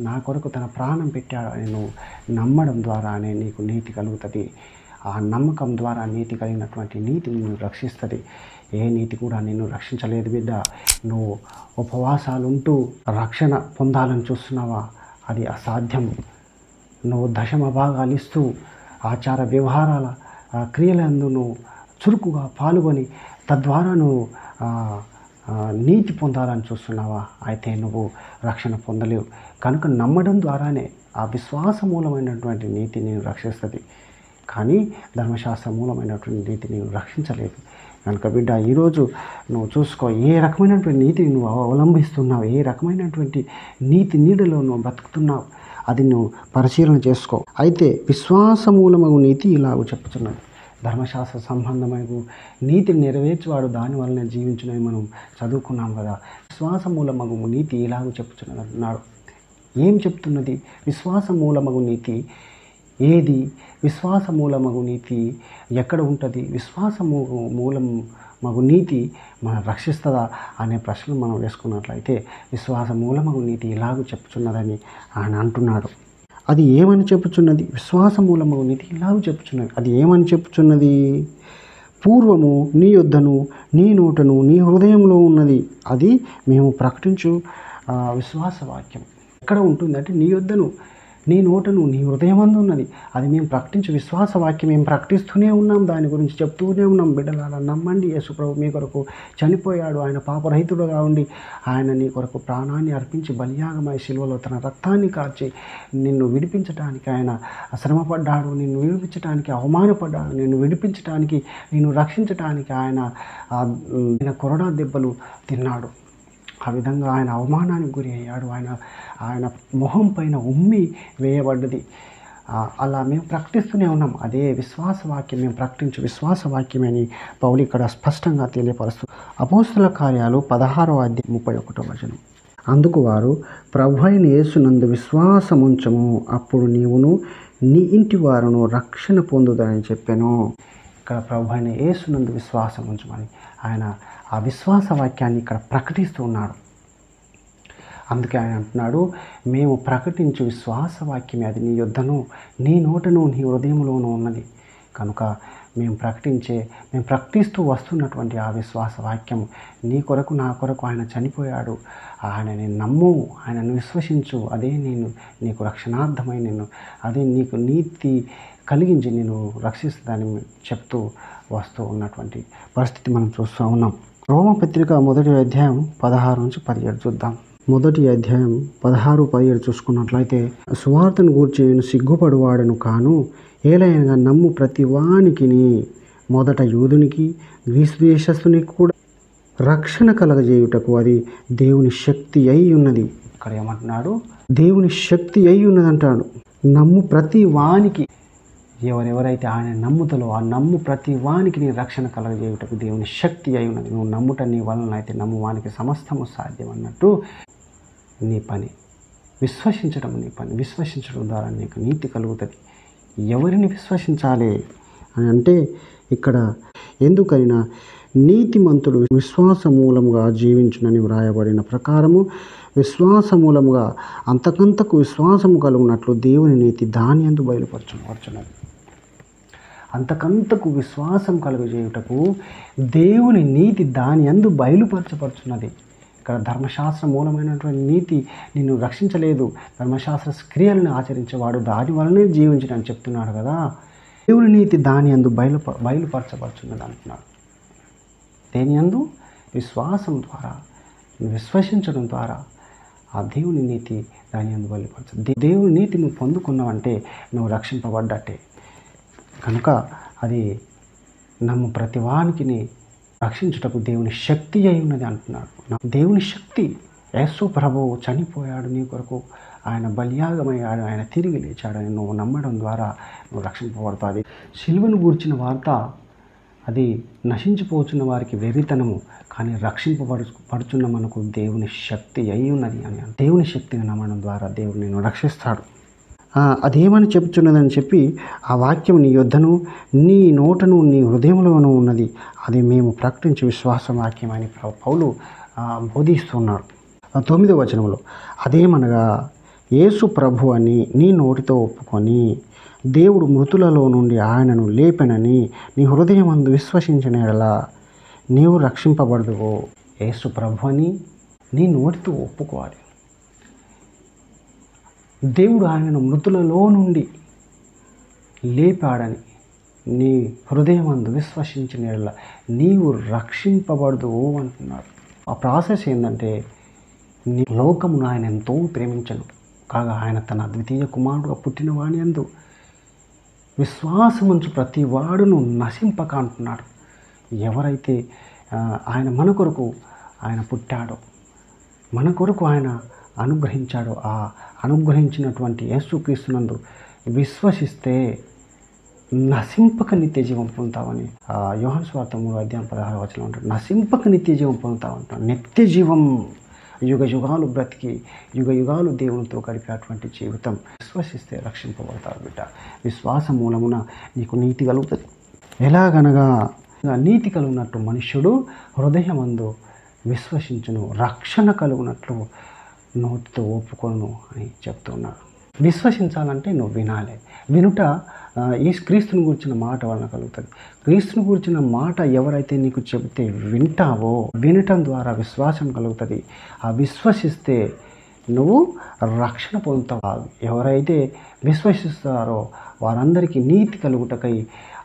నా కొరకు తన ప్రాణం పెట్టాడు అని నువ్వు నమ్మడం ద్వారానే నీకు నీతి కలుగుతుంది. ఆ నమ్మకం ద్వారా నీతి కలిగినటువంటి నీతి నిన్ను రక్షిస్తుంది. ఏ నీతి కూడా నిన్ను రక్షించలేదు బిడ్డ. నువ్వు ఉపవాసాలు ఉంటూ రక్షణ పొందాలని చూస్తున్నావా? అది అసాధ్యం. నువ్వు దశమ భాగాలు ఇస్తూ ఆచార వ్యవహారాల క్రియలందు నువ్వు చురుకుగా పాల్గొని తద్వారా నువ్వు నీతి పొందాలని చూస్తున్నావా? అయితే నువ్వు రక్షణ పొందలేవు. కనుక నమ్మడం ద్వారానే ఆ విశ్వాస మూలమైనటువంటి నీతి నేను రక్షిస్తుంది. కానీ ధర్మశాస్త్ర మూలమైనటువంటి నీతి నేను రక్షించలేదు. కనుక బిడ్డ, ఈరోజు నువ్వు చూసుకో, ఏ రకమైనటువంటి నీతిని నువ్వు అవలంబిస్తున్నావు, ఏ రకమైనటువంటి నీతి నీడలో నువ్వు బ్రతుకుతున్నావు, అది నువ్వు పరిశీలన చేసుకో. అయితే విశ్వాస మూలమగు నీతి ఇలాగ చెప్తున్నది. ధర్మశాస్త్ర సంబంధమైన నీతిని నెరవేర్చువాడు దాని వలన జీవించునని మనం చదువుకున్నాం కదా. విశ్వాస మూలమగు నీతి ఇలాగ చెప్తున్నది అంటున్నాడు. ఏం చెప్తున్నది? విశ్వాస మూలమగు నీతి ఏది? విశ్వాస మూలమగు నీతి ఎక్కడ ఉంటుంది? విశ్వాస మూలం మగు నీతి మనం రక్షిస్తుందా అనే ప్రశ్నలు మనం వేసుకున్నట్లయితే, విశ్వాస మూలమగు నీతి ఇలాగ చెప్పుచున్నదని ఆయన అంటున్నాడు. అది ఏమని చెప్పుచున్నది? విశ్వాస మూలమగు నీతి ఇలాగ చెప్పుచున్నది. అది ఏమని చెప్పుచున్నది? పూర్వము నీ యొద్దను, నీ నోటను, నీ హృదయంలో ఉన్నది. అది మేము ప్రకటించు విశ్వాస వాక్యం. ఎక్కడ ఉంటుంది అంటే, నీ యొద్దను, నీ నోటను, నీ హృదయమందు ఉన్నది. అది మేము ప్రకటించే విశ్వాస వాక్యం. మేము ప్రకటిస్తూనే ఉన్నాం, దాని గురించి చెప్తూనే ఉన్నాం. బిడ్డలారా, నమ్మండి, యేసుప్రభు మీ కొరకు చనిపోయాడు. ఆయన పాపరహితుడుగా ఉండి ఆయన నీ కొరకు ప్రాణాన్ని అర్పించి బలియాగమై శిలువలో తన రక్తాన్ని కార్చి నిన్ను విడిపించడానికి ఆయన శ్రమపడ్డాడు. నిన్ను విడిపించడానికి అవమానపడ్డాడు. నిన్ను విడిపించడానికి, నిన్ను రక్షించడానికి ఆయన కొరడా దెబ్బలు తిన్నాడు. ఆ విధంగా ఆయన అవమానానికి గురి అయ్యాడు. ఆయన మొహం పైన ఉమ్మి వేయబడ్డది. అలా మేము ప్రకటిస్తూనే ఉన్నాం. అదే విశ్వాసవాక్యం, మేము ప్రకటించే విశ్వాసవాక్యం అని పౌలు ఇక్కడ స్పష్టంగా తెలియపరుస్తూ, అపోస్తుల కార్యాలు 16వ అధ్యాయం 31వ వచనం. అందుకు వారు, ప్రభు అయిన యేసునందు విశ్వాసముంచము, అప్పుడు నీవును నీ ఇంటి వారును రక్షణ పొందుదని చెప్పాను. ఇక్కడ ప్రభు అయిన యేసునందు విశ్వాసం ఉంచమని ఆయన ఆ విశ్వాస వాక్యాన్ని ఇక్కడ ప్రకటిస్తూ ఉన్నాడు. అందుకే ఆయన అంటున్నాడు, మేము ప్రకటించు విశ్వాస వాక్యమే, అది నీ యొద్దను, నీ నోటను, నీ హృదయంలోనూ ఉన్నది. కనుక మేము ప్రకటిస్తూ వస్తున్నటువంటి ఆ విశ్వాస వాక్యము, నీ కొరకు నా కొరకు ఆయన చనిపోయాడు, ఆయనని నమ్ము, ఆయనను విశ్వసించు, అదే నీకు రక్షణార్థమై అదే నీకు నీతి కలిగించి నేను రక్షిస్తుందని చెప్తూ వస్తూ ఉన్నటువంటి పరిస్థితి మనం చూస్తూ ఉన్నాం. రోమపత్రిక 1వ అధ్యాయం 16 నుంచి 17 చూద్దాం. 1వ అధ్యాయం 16-17 చూసుకున్నట్లయితే, సువార్తను గూర్చి నేను సిగ్గుపడువాడను కాను, ఏలైనగా నమ్ము ప్రతి వానికి, మొదట యూదునికి గ్రీసు దేశస్థునికి కూడా రక్షణ కలగజేయుటకు అది దేవుని శక్తి అయి ఉన్నది. ఇక్కడ ఏమంటున్నాడు? దేవుని శక్తి అయి ఉన్నది అంటాడు. నమ్ము ప్రతి వానికి, ఎవరెవరైతే ఆయన నమ్ముతలో ఆ నమ్ము ప్రతి వానికి నీ రక్షణ కలగజేయుటకు దేవుని శక్తి అయి ఉన్నది. నువ్వు నమ్ముట నీ వలన అయితే నమ్మువానికి సమస్తము సాధ్యం అన్నట్టు నీ పని విశ్వసించడం, నీ పని విశ్వసించడం ద్వారా నీకు నీతి కలుగుతుంది. ఎవరిని విశ్వసించాలి అని అంటే, ఇక్కడ ఎందుకైనా నీతిమంతుడు విశ్వాస మూలముగా జీవించునని వ్రాయబడిన ప్రకారము, విశ్వాస మూలముగా అంతకంతకు విశ్వాసము కలుగునట్లు దేవుని నీతి దాని యందు బయలుపరచునది. అంతకంతకు విశ్వాసం కలుగజేయుటకు దేవుని నీతి దాని యందు బయలుపరచపరుచున్నది. ఇక్కడ ధర్మశాస్త్ర మూలమైనటువంటి నీతి నిన్ను రక్షించలేదు. ధర్మశాస్త్ర క్రియలను ఆచరించేవాడు దాని వలనే జీవించడని చెప్తున్నాడు కదా. దేవుని నీతి దాని యందు బయలుపరచబడుచున్నది అంటున్నాడు. దేని యందు? విశ్వాసం ద్వారా, విశ్వసించడం ద్వారా ఆ దేవుని నీతి దాని యందు బయలుపరచదు. దేవుని నీతి నువ్వు పొందుకున్నావంటే నువ్వు రక్షింపబడ్డట్టే. కనుక అది నమ్ము ప్రతి వానికి రక్షించుటకు దేవుని శక్తి అయి ఉన్నది అంటున్నాడు. దేవుని శక్తి, యేసు ప్రభువు చనిపోయాడు నీ కొరకు, ఆయన బలియాగమయ్యాడు, ఆయన తిరిగి లేచాడని నువ్వు నమ్మడం ద్వారా నువ్వు రక్షింపబడతావు. అది సిలువను గూర్చిన వార్త అది నశించిపోతున్న వారికి వెర్రితనము, కానీ పడుచున్న మనకు దేవుని శక్తి అయి ఉన్నది అని. దేవుని శక్తిని నమ్మడం ద్వారా దేవుడు నిన్ను రక్షిస్తాడు. అదేమని చెప్తున్నదని చెప్పి ఆ వాక్యం నీ యొద్దను నీ నోటను నీ హృదయంలోనూ ఉన్నది, అది మేము ప్రకటించే విశ్వాస వాక్యం అని పౌలు బోధిస్తున్నాడు. 9వ వచనంలో అదేమనగా యేసు ప్రభు అని నీ నోటితో ఒప్పుకొని దేవుడు మృతులలో నుండి ఆయనను లేపెనని నీ హృదయమందు విశ్వసించిన యెడల నీవు రక్షింపబడదువో. యేసు ప్రభు అని నీ నోటితో ఒప్పుకోవాలి. దేవుడు ఆయనను మృతులలో నుండి లేపాడని నీ హృదయమందు విశ్వసించిన యెడల నీవు రక్షింపబడదువో అంటున్నాడు. ఆ ప్రాసెస్ ఏంటంటే, నీ లోకమును ఆయన ఎంతో ప్రేమించను కాగా ఆయన తన అద్వితీయ కుమారుడుగా పుట్టిన వాని యందు విశ్వాసముంచు ప్రతి వాడును నశింపక అంటున్నాడు. ఎవరైతే ఆయన మన కొరకు ఆయన పుట్టాడో, మన కొరకు ఆయన అనుగ్రహించాడో, ఆ అనుగ్రహించినటువంటి యేసుక్రీస్తునందు విశ్వసిస్తే నశింపక నిత్య జీవం పొందుతామని యోహాను సువార్త 3:16 ఉంటాడు. నశింపక నిత్య జీవం పొందుతామంటాడు. నిత్య జీవం, యుగ యుగాలు బ్రతికి యుగ యుగాలు దేవునితో గడిపేటువంటి జీవితం. విశ్వసిస్తే రక్షింపబడతారు బిడ్డ. విశ్వాసం మూలమున నీకు నీతి కలుగుతుంది. ఎలాగనగా నీతి కలుగునట్టు మనుష్యుడు హృదయమందు విశ్వసించును, రక్షణ కలుగునట్లు నోటితో ఒప్పుకొను అని చెప్తున్నాడు. విశ్వసించాలంటే నువ్వు వినాలి. వినుట ఈ క్రీస్తుని గురించిన మాట వలన కలుగుతుంది. క్రీస్తుని గురించిన మాట ఎవరైతే నీకు చెబితే వింటావో, వినటం ద్వారా విశ్వాసం కలుగుతుంది. ఆ విశ్వసిస్తే నువ్వు రక్షణ పొందుతావు. ఎవరైతే విశ్వసిస్తారో వారందరికీ నీతి కలుగుటకై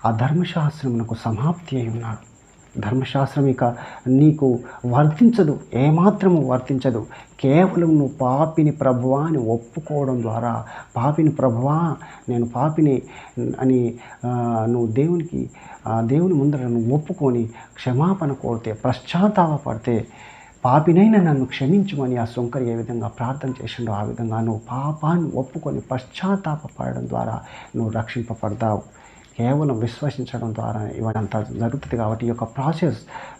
ఆ ధర్మశాస్త్రమునకు సమాప్తి అయి ఉన్నాడు. ధర్మశాస్త్రం ఇక నీకు వర్తించదు, ఏమాత్రము వర్తించదు. కేవలం నువ్వు పాపిని ప్రభువా అని ఒప్పుకోవడం ద్వారా, పాపిని ప్రభువా నేను పాపిని అని నువ్వు దేవుని ముందర నువ్వు ఒప్పుకొని క్షమాపణ కోరితే, పశ్చాత్తాపడితే, పాపినైన నన్ను క్షమించమని ఆ సొంకరి ఏ విధంగా ప్రార్థన చేసిండో ఆ విధంగా నువ్వు పాపాన్ని ఒప్పుకొని పశ్చాత్తాపడడం ద్వారా నువ్వు రక్షింపబడతావు. కేవలం విశ్వసించడం ద్వారా ఇవన్నీ అంతా జరుగుతుంది. కాబట్టి ఈ యొక్క ప్రాసెస్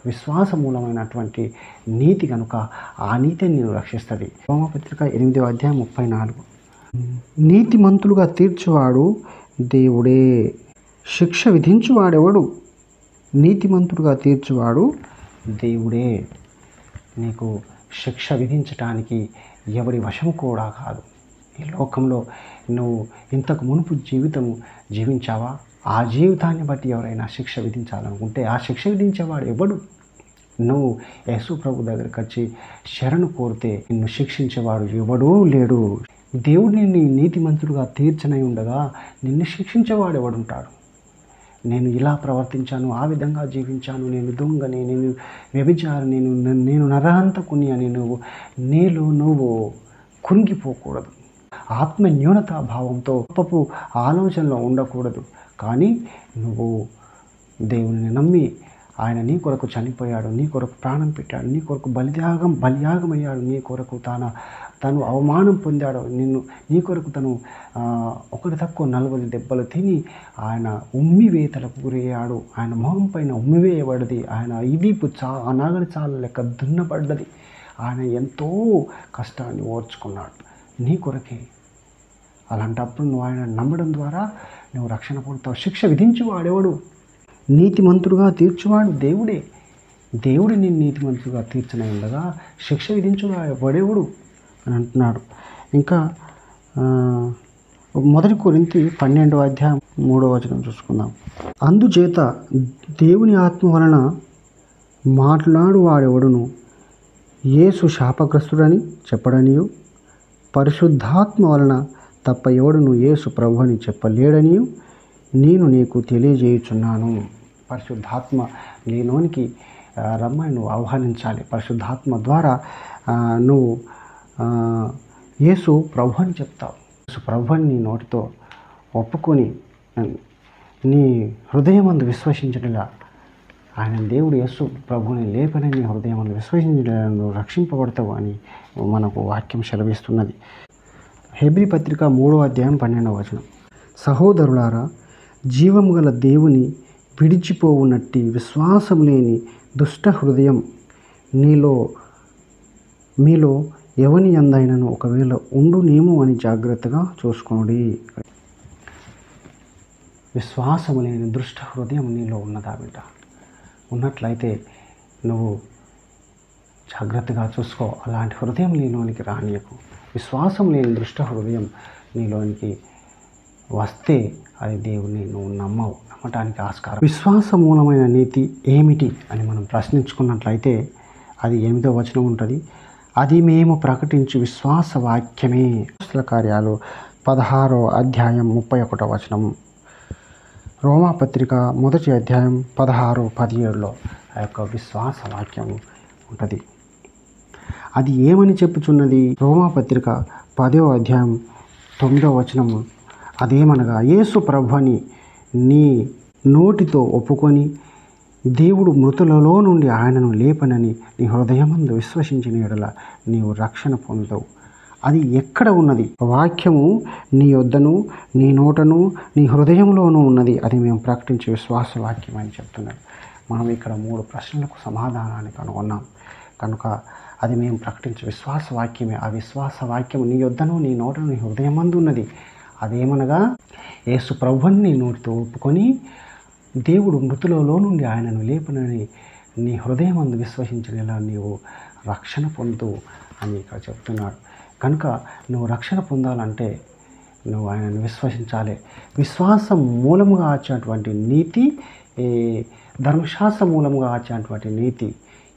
విశ్వాస మూలమైనటువంటి నీతి కనుక ఆ నీతిని నేను రక్షిస్తుంది. రోమాపత్రిక 8:34 నీతిమంతులుగా తీర్చువాడు దేవుడే, శిక్ష విధించువాడెవడు? నీతిమంతులుగా తీర్చువాడు దేవుడే. నీకు శిక్ష విధించటానికి ఎవరి వశం కూడా కాదు. ఈ లోకంలో నువ్వు ఇంతకు మునుపు జీవితము జీవించావా? ఆ జీవితాన్ని బట్టి ఎవరైనా శిక్ష విధించాలనుకుంటే ఆ శిక్ష విధించేవాడు ఎవడు? నువ్వు యేసు ప్రభు దగ్గరికి వచ్చి శరణు కోరితే నిన్ను శిక్షించేవాడు ఎవడూ లేడు. దేవుడిని నీ నీతిమంతుడుగా తీర్చనై ఉండగా నిన్ను శిక్షించేవాడు ఎవడుంటాడు? నేను ఇలా ప్రవర్తించాను, ఆ విధంగా జీవించాను, నేను దొంగని, నేను వ్యభిచారిని, నేను నరహంతకుని అని నువ్వు కుంగిపోకూడదు. ఆత్మ న్యూనతా భావంతో పాపపు ఆలోచనలో ఉండకూడదు. కానీ నువ్వు దేవుని నమ్మి ఆయన నీ కొరకు చనిపోయాడు, నీ కొరకు ప్రాణం పెట్టాడు, నీ కొరకు బలియాగమయ్యాడు, నీ కొరకు తను అవమానం పొందాడు, నీ కొరకు తను ఒకటి తక్కువ 40 దెబ్బలు తిని ఆయన ఉమ్మివేతలకు గురయ్యాడు. ఆయన మొహం పైన ఉమ్మివేయబడ్డది, ఆయన ఈవీపు నాగలి చాల లెక్క దున్నబడ్డది. ఆయన ఎంతో కష్టాన్ని ఓర్చుకున్నాడు నీ కొరకే. అలాంటప్పుడు నువ్వు ఆయన నమ్మడం ద్వారా నువ్వు రక్షణ పొందుతావు. శిక్ష విధించువాడెవడు? నీతిమంతుడుగా తీర్చువాడు దేవుడే. దేవుడు నేను నీతిమంతుడుగా తీర్చన ఉండగా శిక్ష విధించువాడెవడు అని అంటున్నాడు. ఇంకా 1 కొరింథీ 12:3 చూసుకుందాం. అందుచేత దేవుని ఆత్మ వలన మాట్లాడు వాడెవడును యేసు శాపగ్రస్తుడని చెప్పడనియు, పరిశుద్ధాత్మ వలన తప్ప ఎవడును యేసు ప్రభు అని చెప్పలేడనియు నేను నీకు తెలియజేయుచున్నాను. పరిశుద్ధాత్మ నీలోనికి రమ్మని నువ్వు ఆహ్వానించాలి. పరిశుద్ధాత్మ ద్వారా నువ్వు యేసు ప్రభు అని చెప్తావు. యేసు ప్రభు అని నీ నోటితో ఒప్పుకొని నీ హృదయమందు విశ్వసించడలా ఆయన దేవుడు యేసు ప్రభుని లేపని నీ హృదయమందు విశ్వసించడలా నువ్వు రక్షింపబడతావు అని మనకు వాక్యం సెలవిస్తున్నది. హెబ్రీ పత్రిక 3వ అధ్యాయం 12వ వచనం. సహోదరులారా, జీవము గల దేవుని విడిచిపోవునట్టి విశ్వాసం లేని దుష్ట హృదయం మీలో ఎవని అందైనను ఒకవేళ ఉండునేమో అని జాగ్రత్తగా చూసుకోండి. విశ్వాసము లేని దుష్ట హృదయం నీలో ఉన్నదా బిడ్డ? ఉన్నట్లయితే నువ్వు జాగ్రత్తగా చూసుకో. అలాంటి హృదయం నీలోనికి రానియకు. విశ్వాసం లేని దుష్ట హృదయం నీలోనికి వస్తే అది దేవుని నువ్వు నమ్మటానికి ఆస్కారం. విశ్వాస మూలమైన నీతి ఏమిటి అని మనం ప్రశ్నించుకున్నట్లయితే అది 8వ వచనం ఉంటుంది. అది మేము ప్రకటించు విశ్వాస వాక్యమే. అపోస్తలుల కార్యాలు 16వ అధ్యాయం 31వ వచనం. రోమాపత్రిక 1వ అధ్యాయం 16-17లో ఆ యొక్క విశ్వాస వాక్యం ఉంటుంది. అది ఏమని చెప్పుచున్నది? రోమాపత్రిక 10వ అధ్యాయం 9వ వచనం. అదేమనగా, యేసు ప్రభుని నీ నోటితో ఒప్పుకొని దేవుడు మృతులలో నుండి ఆయనను లేపనని నీ హృదయమందు విశ్వసించిన యెడల నీవు రక్షణ పొందుతావు. అది ఎక్కడ ఉన్నది? వాక్యము నీ యొద్దను, నీ నోటను, నీ హృదయంలోనూ ఉన్నది. అది మేము ప్రకటించే విశ్వాస వాక్యం అని చెప్తున్నాడు. మనం ఇక్కడ 3 ప్రశ్నలకు సమాధానాన్ని కనుగొన్నాం కనుక అది మేము ప్రకటించే విశ్వాస వాక్యమే. ఆ విశ్వాస వాక్యం నీ యొద్దను, నీ నోటను, నీ హృదయమందు ఉన్నది. అదేమనగా, యేసు ప్రభువుని నీ నోటితో ఒప్పుకొని దేవుడు మృతులలో నుండి ఆయనను లేపనని నీ హృదయమందు విశ్వసించనేలా నీవు రక్షణ పొందు అని ఇక్కడ చెప్తున్నాడు. కనుక నువ్వు రక్షణ పొందాలంటే నువ్వు ఆయనను విశ్వసించాలి. విశ్వాసం మూలముగా వచ్చేటువంటి నీతి, ధర్మశాస్త్ర మూలముగా వచ్చేటువంటి నీతి,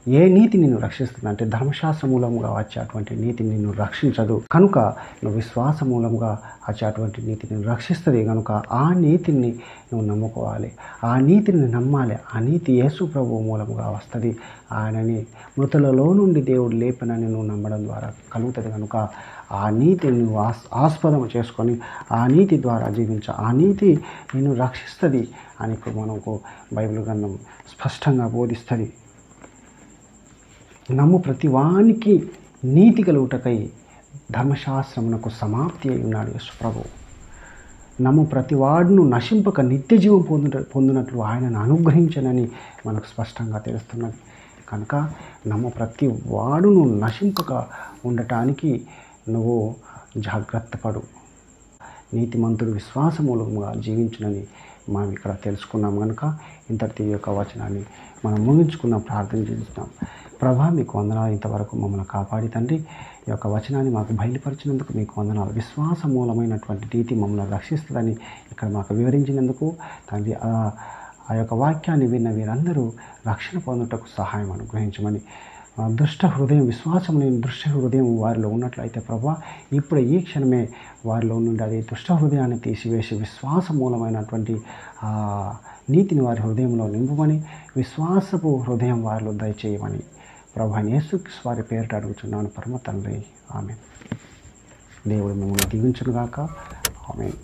ఏ నీతి నిన్ను రక్షిస్తుంది అంటే ధర్మశాస్త్ర మూలముగా వచ్చేటువంటి నీతి నిన్ను రక్షించదు. కనుక నువ్వు విశ్వాస మూలముగా వచ్చేటువంటి నీతి నిన్ను రక్షిస్తుంది. కనుక ఆ నీతిని నువ్వు నమ్ముకోవాలి, ఆ నీతిని నమ్మాలి. ఆ నీతి యేసు ప్రభువు మూలముగా వస్తుంది. ఆయనని మృతులలో నుండి దేవుడు లేపనని నువ్వు నమ్మడం ద్వారా కలుగుతుంది. కనుక ఆ నీతిని నువ్వు ఆస్పదం చేసుకొని ఆ నీతి ద్వారా జీవించ, ఆ నీతి నిన్ను రక్షిస్తుంది అని మనకు బైబిల్ గ్రంథం స్పష్టంగా బోధిస్తుంది. నమ్ము ప్రతి వానికి నీతి కలుగుటకై ధర్మశాస్త్రమునకు సమాప్తి అయి ఉన్నాడు యేసు ప్రభువు. నమ్ము ప్రతి వాడును నశింపక నిత్య జీవం పొందినట్లు ఆయనను అనుగ్రహించనని మనకు స్పష్టంగా తెలుస్తున్నది. కనుక నమ్ము ప్రతి వాడును నశింపక ఉండటానికి నువ్వు జాగ్రత్త పడు. నీతిమంతుడు విశ్వాసమూలముగా జీవించునని మనం ఇక్కడ తెలుసుకున్నాం. కనుక ఇంతటి యొక్క వచనాన్ని మనం ముగించుకున్నాం, ప్రార్థన చేస్తున్నాం. ప్రభా, మీకు వందనాలు. ఇంతవరకు మమ్మల్ని కాపాడి తండ్రి ఈ యొక్క వచనాన్ని మాకు బయలుపరిచినందుకు మీకు వందనాలు. విశ్వాస మూలమైనటువంటి నీతి మమ్మల్ని రక్షిస్తుందని ఇక్కడ మాకు వివరించినందుకు తండ్రి, ఆ యొక్క వాక్యాన్ని విన్న వీరందరూ రక్షణ పొందుటకు సహాయం అనుగ్రహించమని, దుష్ట హృదయం, విశ్వాసం లేని దుష్ట హృదయం వారిలో ఉన్నట్లయితే ప్రభా, ఇప్పుడు ఈ క్షణమే వారిలో నుండి అది దుష్ట హృదయాన్ని తీసివేసి విశ్వాస మూలమైనటువంటి నీతిని వారి హృదయంలో నింపమని, విశ్వాసపు హృదయం వారిలో దయచేయమని ప్రభా యేసుక్రీస్తు వారి పేరిట అడుగుచున్నాను పరమ తండ్రి. ఆమేన్. దేవుడు మిమ్మల్ని దీవించునుగాక. ఆమేన్.